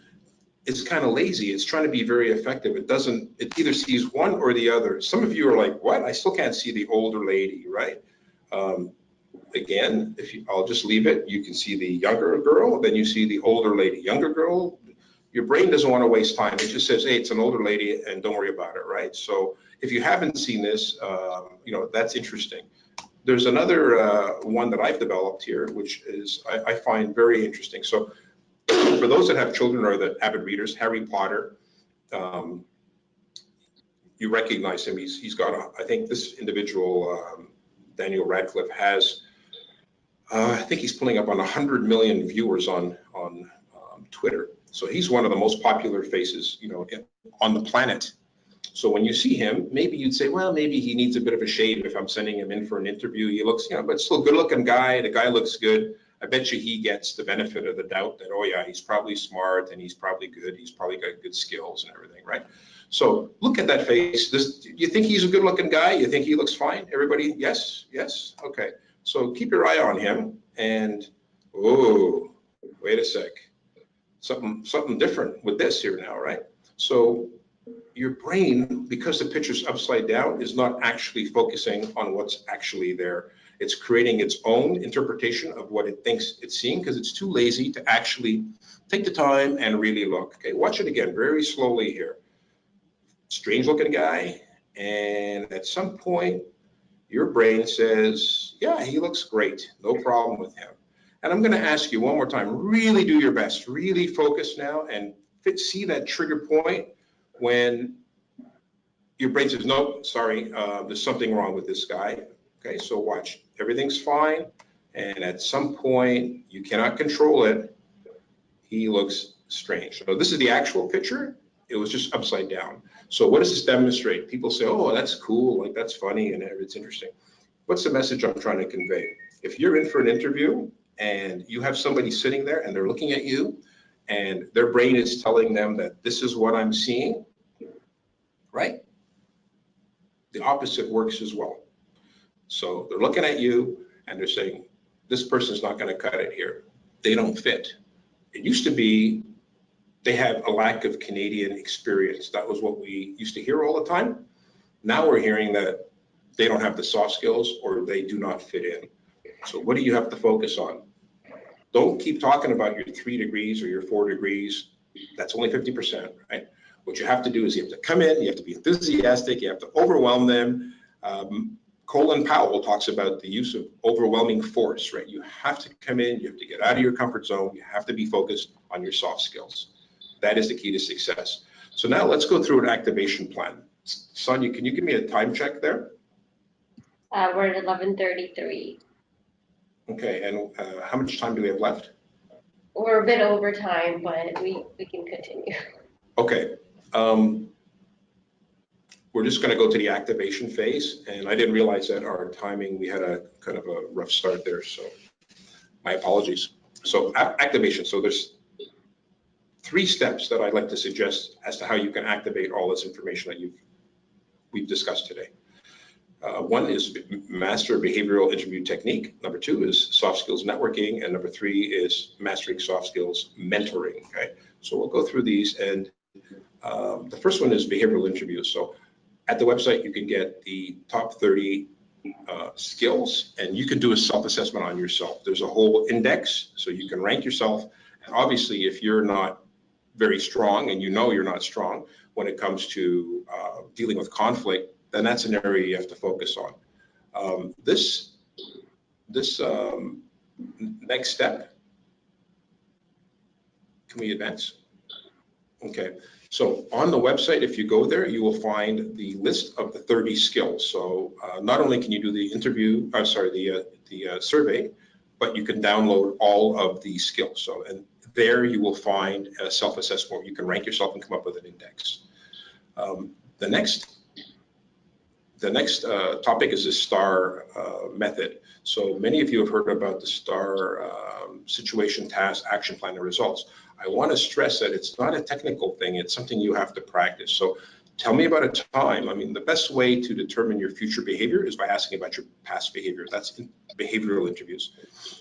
Speaker 2: is kind of lazy. It's trying to be very effective. It either sees one or the other. Some of you are like, what? I still can't see the older lady, right? Again, I'll just leave it. You can see the younger girl, then you see the older lady. Younger girl, your brain doesn't want to waste time. It just says, hey, it's an older lady and don't worry about it, right? So if you haven't seen this, you know, that's interesting. There's another one that I've developed here, which is I find very interesting. So for those that have children or the avid readers, Harry Potter, you recognize him. He's got, I think this individual, Daniel Radcliffe, has, I think he's pulling up on 100 million viewers on Twitter. So he's one of the most popular faces, you know, on the planet. So when you see him, maybe you'd say, well, maybe he needs a bit of a shave if I'm sending him in for an interview. He looks, you know, but still good-looking guy. The guy looks good. I bet you he gets the benefit of the doubt that, oh yeah, he's probably smart and he's probably good. He's probably got good skills and everything, right? So look at that face. You think he's a good-looking guy? You think he looks fine? Everybody, yes, yes, okay. So keep your eye on him. And oh, wait a sec, something different with this here now, right? So your brain, because the picture's upside down, is not actually focusing on what's actually there. It's creating its own interpretation of what it thinks it's seeing because it's too lazy to actually take the time and really look. Okay, watch it again very slowly here. Strange looking guy, and at some point, your brain says, yeah, he looks great, no problem with him. And I'm gonna ask you one more time, really do your best, really focus now and see that trigger point when your brain says, no, sorry, there's something wrong with this guy. Okay, so watch, everything's fine. And at some point, you cannot control it. He looks strange. So this is the actual picture. It was just upside down. So what does this demonstrate? People say, oh, that's cool, like that's funny and it's interesting. What's the message I'm trying to convey? If you're in for an interview and you have somebody sitting there and they're looking at you and their brain is telling them that this is what I'm seeing, right? The opposite works as well. So they're looking at you and they're saying, this person's not going to cut it here. They don't fit. It used to be they have a lack of Canadian experience. That was what we used to hear all the time. Now we're hearing that they don't have the soft skills or they do not fit in. So what do you have to focus on? Don't keep talking about your 3 degrees or your 4 degrees. That's only 50%, right? What you have to do is you have to come in, you have to be enthusiastic, you have to overwhelm them. Colin Powell talks about the use of overwhelming force, right? You have to come in, you have to get out of your comfort zone, you have to be focused on your soft skills. That is the key to success. So now let's go through an activation plan. Sonia, can you give me a time check there?
Speaker 1: We're at 11:33.
Speaker 2: Okay, and how much time do we have left?
Speaker 1: We're a bit over time, but we can continue.
Speaker 2: Okay. We're just going to go to the activation phase, and I didn't realize that our timing, we had a kind of a rough start there, so my apologies. So activation, so there's 3 steps that I'd like to suggest as to how you can activate all this information that we've discussed today. One is master behavioral interview technique. Number 2 is soft skills networking, and number 3 is mastering soft skills mentoring. Okay, so we'll go through these, and the first one is behavioral interviews. So at the website, you can get the top 30 skills, and you can do a self-assessment on yourself. There's a whole index, so you can rank yourself. And obviously, if you're not very strong, and you know you're not strong when it comes to dealing with conflict, then that's an area you have to focus on. This next step, can we advance? Okay, so on the website, if you go there, you will find the list of the 30 skills. So not only can you do the interview, the survey, but you can download all of the skills. So, and there you will find a self-assessment where you can rank yourself and come up with an index. The next topic is the STAR method. So many of you have heard about the STAR situation, task, action plan, and results. I want to stress that it's not a technical thing, it's something you have to practice. So tell me about a time. I mean, the best way to determine your future behavior is by asking about your past behavior. That's in behavioral interviews.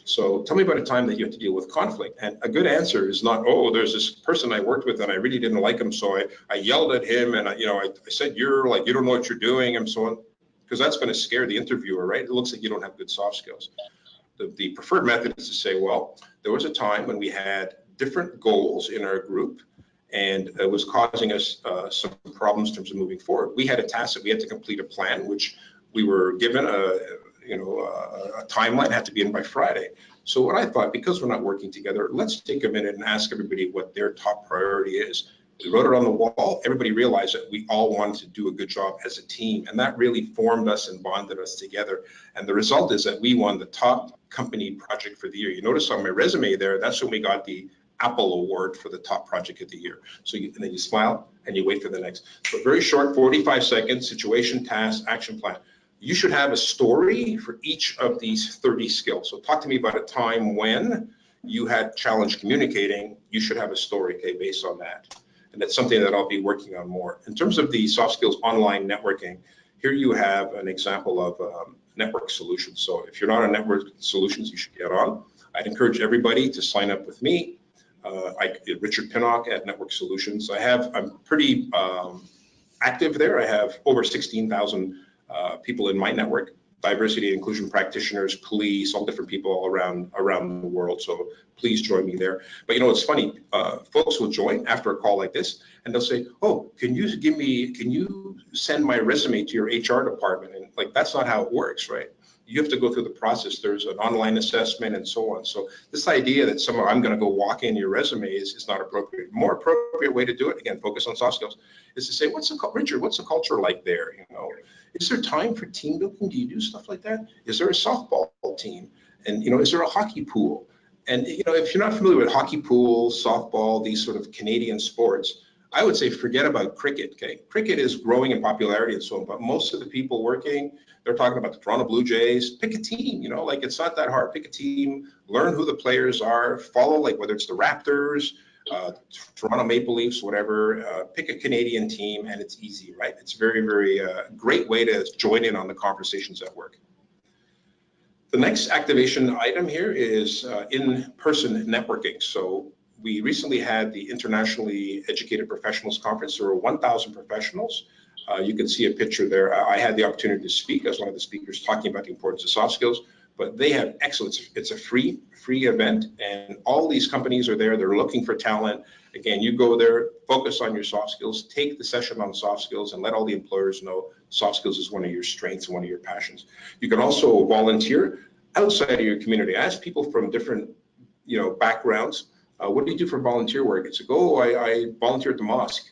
Speaker 2: So tell me about a time that you have to deal with conflict. And a good answer is not, oh, there's this person I worked with and I really didn't like him, so I yelled at him and I said, you're like, you don't know what you're doing and so on, because that's going to scare the interviewer, right? It looks like you don't have good soft skills. The preferred method is to say, well, there was a time when we had different goals in our group and it was causing us some problems in terms of moving forward. We had a task that we had to complete a plan, which we were given a timeline, had to be in by Friday. So what I thought, because we're not working together, let's take a minute and ask everybody what their top priority is. We wrote it on the wall. Everybody realized that we all wanted to do a good job as a team, and that really formed us and bonded us together. And the result is that we won the top company project for the year. You notice on my resume there, that's when we got the Apple Award for the top project of the year. So and then you smile and you wait for the next. So very short, 45 seconds, situation, task, action plan. You should have a story for each of these 30 skills. So talk to me about a time when you had challenge communicating. You should have a story, okay, based on that. And that's something that I'll be working on more. In terms of the soft skills online networking, here you have an example of network solutions. So if you're not on network solutions, you should get on. I'd encourage everybody to sign up with me. Richard Pinnock at Network Solutions. I'm pretty active there. I have over 16,000 people in my network, diversity and inclusion practitioners, police, all different people all around the world. So please join me there. But it's funny, folks will join after a call like this and they'll say, oh, can you send my resume to your HR department? And like, that's not how it works, right? You have to go through the process. There's an online assessment and so on. So this idea that I'm going to go walk in your resume is not appropriate. More appropriate way to do it, again, focus on soft skills, is to say, Richard, what's the culture like there? Is there time for team building? Do you do stuff like that? Is there a softball team? And is there a hockey pool? And if you're not familiar with hockey pool, softball, these sort of Canadian sports, I would say forget about cricket. Okay, cricket is growing in popularity and so on, but most of the people working, they're talking about the Toronto Blue Jays. Pick a team. Like, it's not that hard. Pick a team, learn who the players are, follow, like, whether it's the Raptors, Toronto Maple Leafs, whatever. Pick a Canadian team, and it's easy, right? It's very, very great way to join in on the conversations at work. The next activation item here is in-person networking. So we recently had the Internationally Educated Professionals Conference. There were 1,000 professionals. You can see a picture there. I had the opportunity to speak as one of the speakers talking about the importance of soft skills, but they have excellence. It's a free event, and all these companies are there. They're looking for talent. Again, you go there, focus on your soft skills, take the session on soft skills, and let all the employers know soft skills is one of your strengths and one of your passions. You can also volunteer outside of your community. Ask people from different backgrounds, what do you do for volunteer work? It's like, oh, I volunteer at the mosque.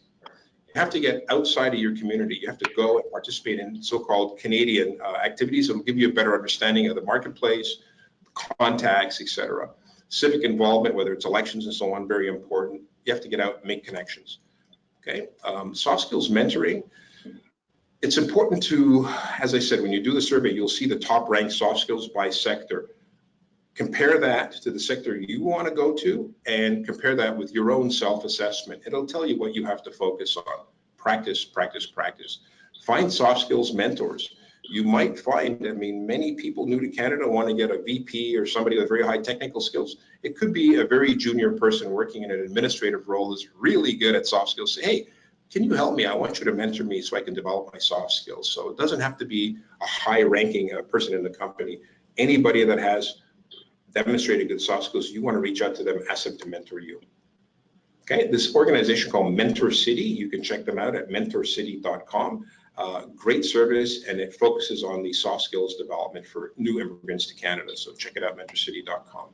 Speaker 2: You have to get outside of your community. You have to go and participate in so-called Canadian activities. It'll give you a better understanding of the marketplace, contacts, etc. Civic involvement, whether it's elections and so on, very important. You have to get out and make connections. Okay, soft skills mentoring. It's important to, as I said, when you do the survey, you'll see the top ranked soft skills by sector. Compare that to the sector you want to go to and compare that with your own self-assessment. It'll tell you what you have to focus on. Practice, practice, practice. Find soft skills mentors. You might find, many people new to Canada want to get a VP or somebody with very high technical skills. It could be a very junior person working in an administrative role who's really good at soft skills. Say, hey, can you help me? I want you to mentor me so I can develop my soft skills. So it doesn't have to be a high-ranking person in the company. Anybody that has demonstrated good soft skills, you want to reach out to them, ask them to mentor you. Okay, this organization called Mentor City, you can check them out at mentorcity.com. Great service, and it focuses on the soft skills development for new immigrants to Canada. So check it out, mentorcity.com.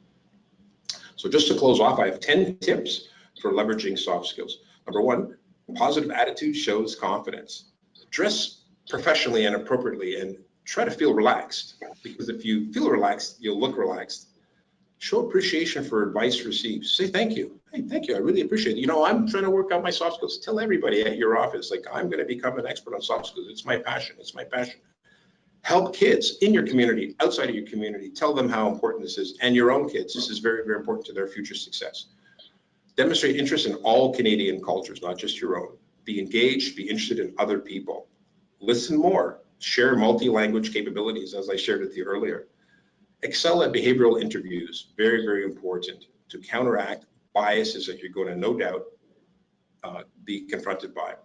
Speaker 2: So just to close off, I have 10 tips for leveraging soft skills. Number one, positive attitude shows confidence. Dress professionally and appropriately and try to feel relaxed, because if you feel relaxed, you'll look relaxed. Show appreciation for advice received. Say thank you. Hey, thank you. I really appreciate it. I'm trying to work out my soft skills. Tell everybody at your office, like, I'm going to become an expert on soft skills. It's my passion. It's my passion. Help kids in your community, outside of your community. Tell them how important this is. And your own kids. This is very, very important to their future success. Demonstrate interest in all Canadian cultures, not just your own. Be engaged. Be interested in other people. Listen more. Share multi-language capabilities, as I shared with you earlier. Excel at behavioral interviews, very, very important to counteract biases that you're going to no doubt be confronted by.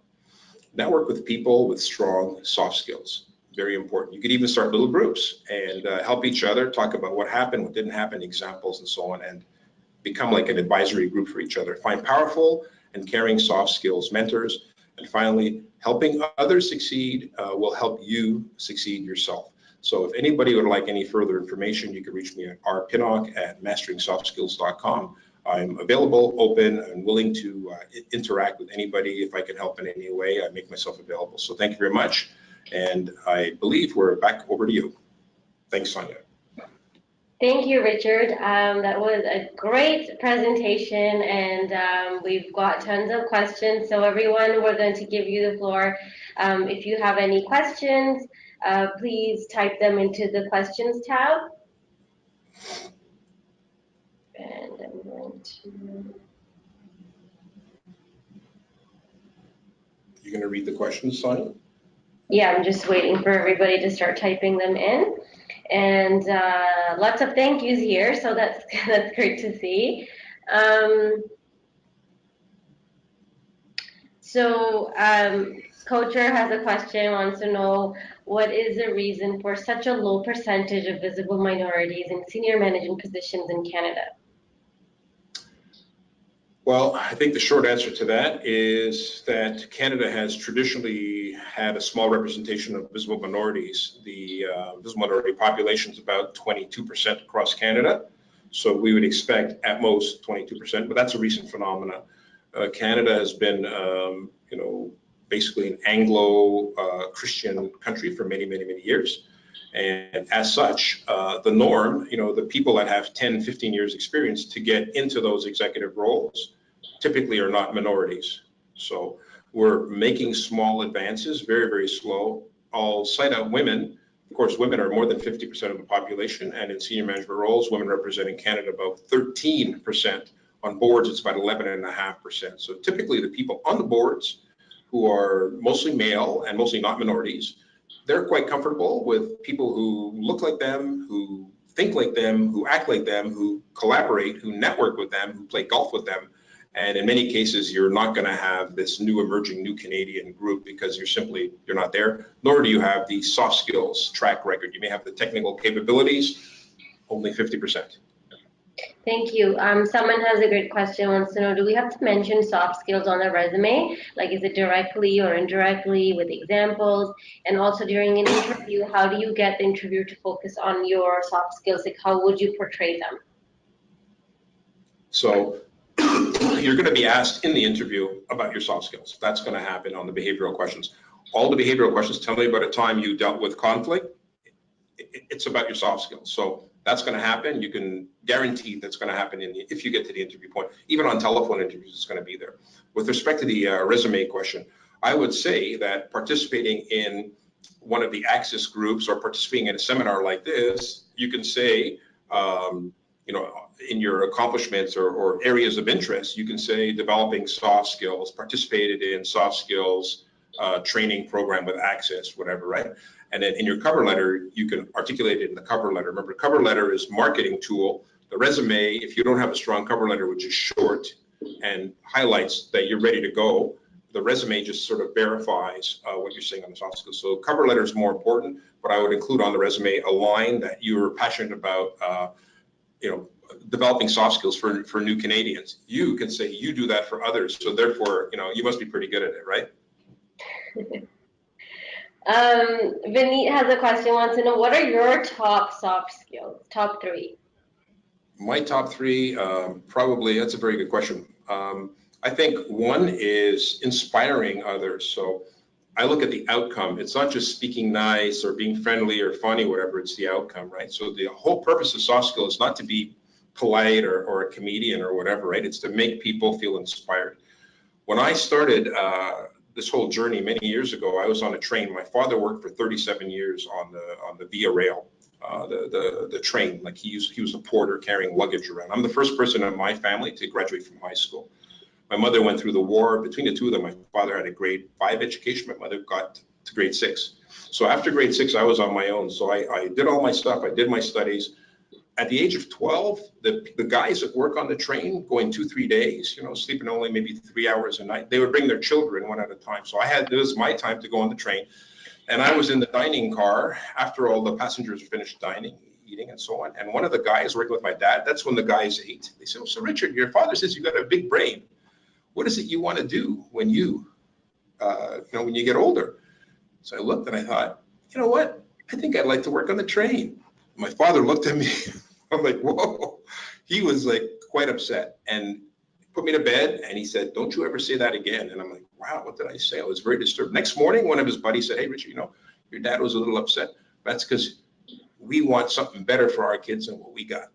Speaker 2: Network with people with strong soft skills, very important. You could even start little groups and help each other, talk about what happened, what didn't happen, examples and so on, and become like an advisory group for each other. Find powerful and caring soft skills mentors. And finally, helping others succeed will help you succeed yourself. So if anybody would like any further information, you can reach me at rpinnock@masteringsoftskills.com. I'm available, open, and willing to interact with anybody. If I can help in any way, I make myself available. So thank you very much. And I believe we're back over to you. Thanks, Sonia.
Speaker 1: Thank you, Richard. That was a great presentation, and we've got tons of questions. So everyone, we're going to give you the floor. If you have any questions, please type them into the questions tab. And I'm going to...
Speaker 2: You're going to read the questions, Sonia?
Speaker 1: Yeah, I'm just waiting for everybody to start typing them in. And lots of thank yous here, so that's great to see. So, Coacher has a question, wants to know what is the reason for such a low percentage of visible minorities in senior management positions in Canada?
Speaker 2: Well, I think the short answer to that is that Canada has traditionally had a small representation of visible minorities. The visible minority population is about 22% across Canada. So we would expect at most 22%, but that's a recent phenomenon. Canada has been, basically an Anglo-Christian country for many, many, many years. And as such, the norm, the people that have 10, 15 years experience to get into those executive roles typically are not minorities. So we're making small advances, very, very slow. I'll cite out women. Of course, women are more than 50% of the population, and in senior management roles, women represent in Canada about 13%. On boards, it's about 11.5%. So typically the people on the boards who are mostly male and mostly not minorities, they're quite comfortable with people who look like them, who think like them, who act like them, who collaborate, who network with them, who play golf with them. And in many cases, you're not going to have this new emerging new Canadian group because you're not there, nor do you have the soft skills track record. You may have the technical capabilities, only 50%.
Speaker 1: Thank you. Someone has a great question, wants to know, do we have to mention soft skills on the resume? Like, is it directly or indirectly with examples? And also during an interview, how do you get the interviewer to focus on your soft skills? Like, how would you portray them?
Speaker 2: So you're going to be asked in the interview about your soft skills. That's going to happen on the behavioral questions. All the behavioral questions tell me about a time you dealt with conflict. It's about your soft skills. So that's going to happen. You can guarantee that's going to happen if you get to the interview point. Even on telephone interviews, it's going to be there. With respect to the resume question, I would say that participating in one of the ACCESS groups or participating in a seminar like this, you can say, in your accomplishments or areas of interest, you can say developing soft skills, participated in soft skills training program with ACCESS, whatever, right? And then in your cover letter, you can articulate it in the cover letter. Remember, cover letter is marketing tool. The resume, if you don't have a strong cover letter, which is short and highlights that you're ready to go, the resume just sort of verifies what you're saying on the soft skills. So cover letter is more important, but I would include on the resume a line that you're passionate about, developing soft skills for new Canadians. You can say you do that for others. So therefore, you must be pretty good at it, right?
Speaker 1: Vineet has a question, wants to know, what are your top soft skills, top three?
Speaker 2: My top three, probably, that's a very good question. I think one is inspiring others. So I look at the outcome. It's not just speaking nice or being friendly or funny, whatever, it's the outcome, right? So the whole purpose of soft skills is not to be polite or a comedian or whatever, right? It's to make people feel inspired. When I started this whole journey many years ago, I was on a train. My father worked for 37 years on the Via Rail, the train. Like he was a porter carrying luggage around. I'm the first person in my family to graduate from high school. My mother went through the war. Between the two of them, my father had a grade 5 education. My mother got to grade 6. So after grade 6, I was on my own. So I did all my stuff. I did my studies. At the age of 12, the guys that work on the train going 2-3 days, sleeping only maybe 3 hours a night, they would bring their children one at a time. So it was my time to go on the train. And I was in the dining car after all the passengers finished dining, eating and so on. And one of the guys working with my dad, that's when the guys ate. They said, "Oh, so Richard, your father says you got a big brain. What is it you want to do when you get older?" So I looked and I thought, you know what? I think I'd like to work on the train. My father looked at me. I'm like, whoa. He was like quite upset and put me to bed. And he said, "Don't you ever say that again." And I'm like, wow, what did I say? I was very disturbed. Next morning, one of his buddies said, "Hey, Richard, your dad was a little upset. That's because we want something better for our kids than what we got."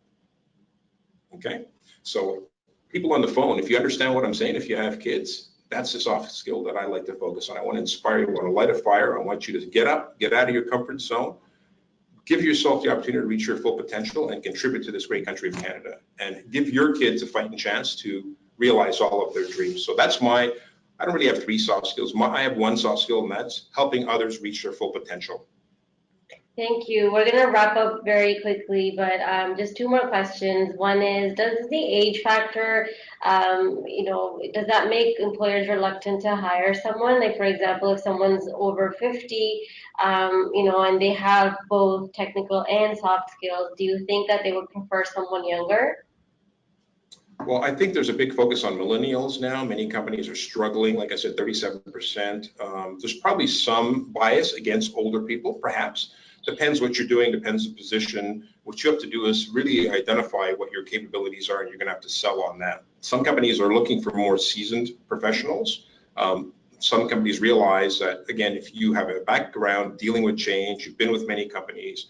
Speaker 2: Okay. So people on the phone, if you understand what I'm saying, if you have kids, that's the soft skill that I like to focus on. I want to inspire you. I want to light a fire. I want you to get up, get out of your comfort zone, give yourself the opportunity to reach your full potential and contribute to this great country of Canada, and give your kids a fighting chance to realize all of their dreams. So that's I don't really have 3 soft skills. I have 1 soft skill, and that's helping others reach their full potential.
Speaker 1: Thank you. We're going to wrap up very quickly, but just two more questions. One is, does the age factor, does that make employers reluctant to hire someone? Like, for example, if someone's over 50, and they have both technical and soft skills, do you think that they would prefer someone younger?
Speaker 2: Well, I think there's a big focus on millennials now. Many companies are struggling. Like I said, 37%. There's probably some bias against older people, perhaps. Depends what you're doing, depends the position. What you have to do is really identify what your capabilities are, and you're going to have to sell on that. Some companies are looking for more seasoned professionals. Some companies realize that, again, if you have a background dealing with change, you've been with many companies,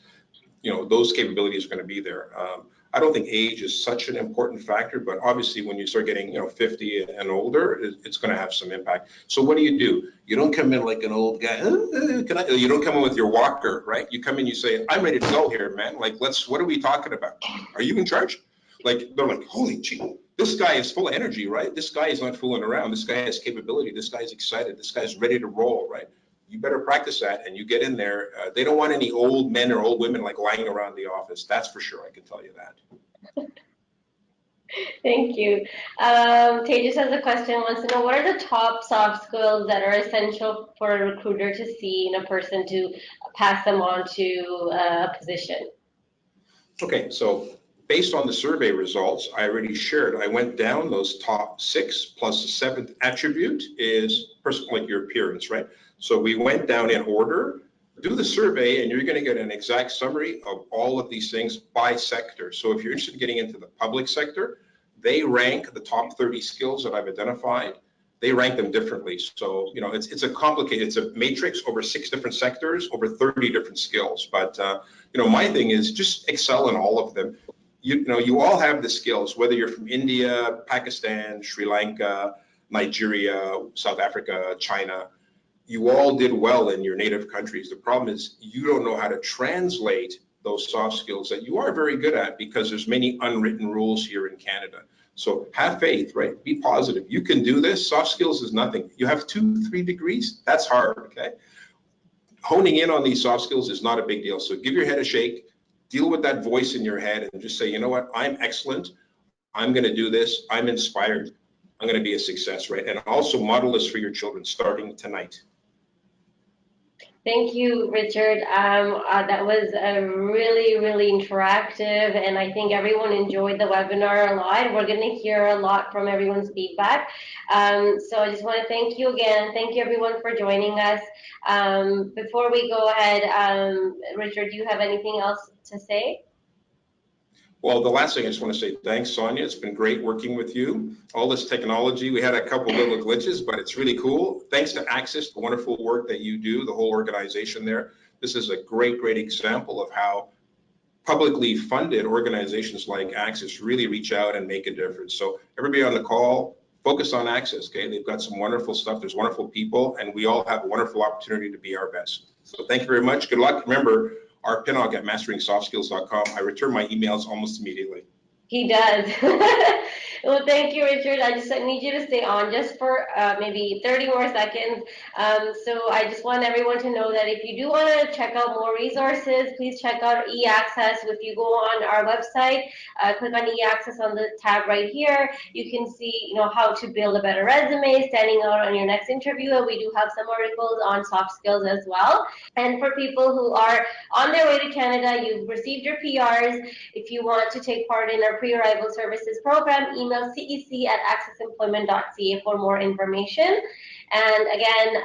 Speaker 2: those capabilities are going to be there. I don't think age is such an important factor, but obviously when you start getting 50 and older, it's going to have some impact. So what do? You don't come in like an old guy. You don't come in with your walker, right? You come in, you say, I'm ready to go here, man. Like, what are we talking about? Are you in charge? Like, they're like, holy gee, this guy is full of energy, right? This guy is not fooling around. This guy has capability. This guy is excited. This guy's ready to roll, right? You better practice that and you get in there. They don't want any old men or old women like lying around the office. That's for sure. I can tell you that.
Speaker 1: Thank you. Tejas has a question, wants to know what are the top soft skills that are essential for a recruiter to see in a person to pass them on to a position?
Speaker 2: Okay, so based on the survey results I already shared, I went down those top 6 plus the 7th attribute is like your appearance, right? So we went down in order. Do the survey and you're going to get an exact summary of all of these things by sector. So if you're interested in getting into the public sector, they rank the top 30 skills that I've identified. They rank them differently. So, it's a matrix over 6 different sectors, over 30 different skills. But, my thing is just excel in all of them. You all have the skills, whether you're from India, Pakistan, Sri Lanka, Nigeria, South Africa, China. You all did well in your native countries. The problem is you don't know how to translate those soft skills that you are very good at because there's many unwritten rules here in Canada. So have faith, right? Be positive. You can do this. Soft skills is nothing. You have 2, 3 degrees. That's hard, okay? Honing in on these soft skills is not a big deal. So give your head a shake, deal with that voice in your head and just say, you know what? I'm excellent. I'm going to do this. I'm inspired. I'm going to be a success, right? And also model this for your children starting tonight.
Speaker 1: Thank you, Richard. That was really, really interactive, and I think everyone enjoyed the webinar a lot. We're going to hear a lot from everyone's feedback. So I just want to thank you again. Thank you, everyone, for joining us. Before we go ahead, Richard, do you have anything else to say?
Speaker 2: Well, the last thing I just want to say, thanks, Sonia. It's been great working with you. All this technology, we had a couple little glitches, but it's really cool. Thanks to ACCES, the wonderful work that you do, the whole organization there. This is a great, great example of how publicly funded organizations like ACCES really reach out and make a difference. So everybody on the call, focus on ACCES, okay? They've got some wonderful stuff. There's wonderful people, and we all have a wonderful opportunity to be our best. So thank you very much. Good luck. Remember, our pinhog at masteringsoftskills.com. I return my emails almost immediately.
Speaker 1: He does. Well, thank you, Richard. I just need you to stay on just for maybe 30 more seconds. So I just want everyone to know that if you do want to check out more resources, please check out eAccess. If you go on our website, click on eAccess on the tab right here. You can see, how to build a better resume, standing out on your next interview. And we do have some articles on soft skills as well. And for people who are on their way to Canada, you've received your PRs. If you want to take part in our pre-arrival services program, email cec@accessemployment.ca for more information. And again,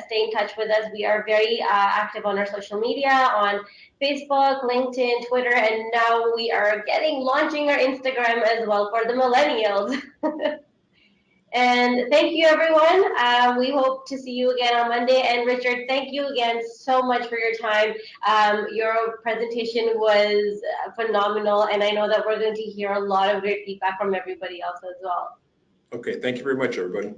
Speaker 1: stay in touch with us. We are very active on our social media, on Facebook, LinkedIn, Twitter, and now we are launching our Instagram as well for the millennials. And thank you, everyone. We hope to see you again on Monday. And Richard, thank you again so much for your time. Your presentation was phenomenal, and I know that we're going to hear a lot of great feedback from everybody else as well.
Speaker 2: Okay, thank you very much, everybody.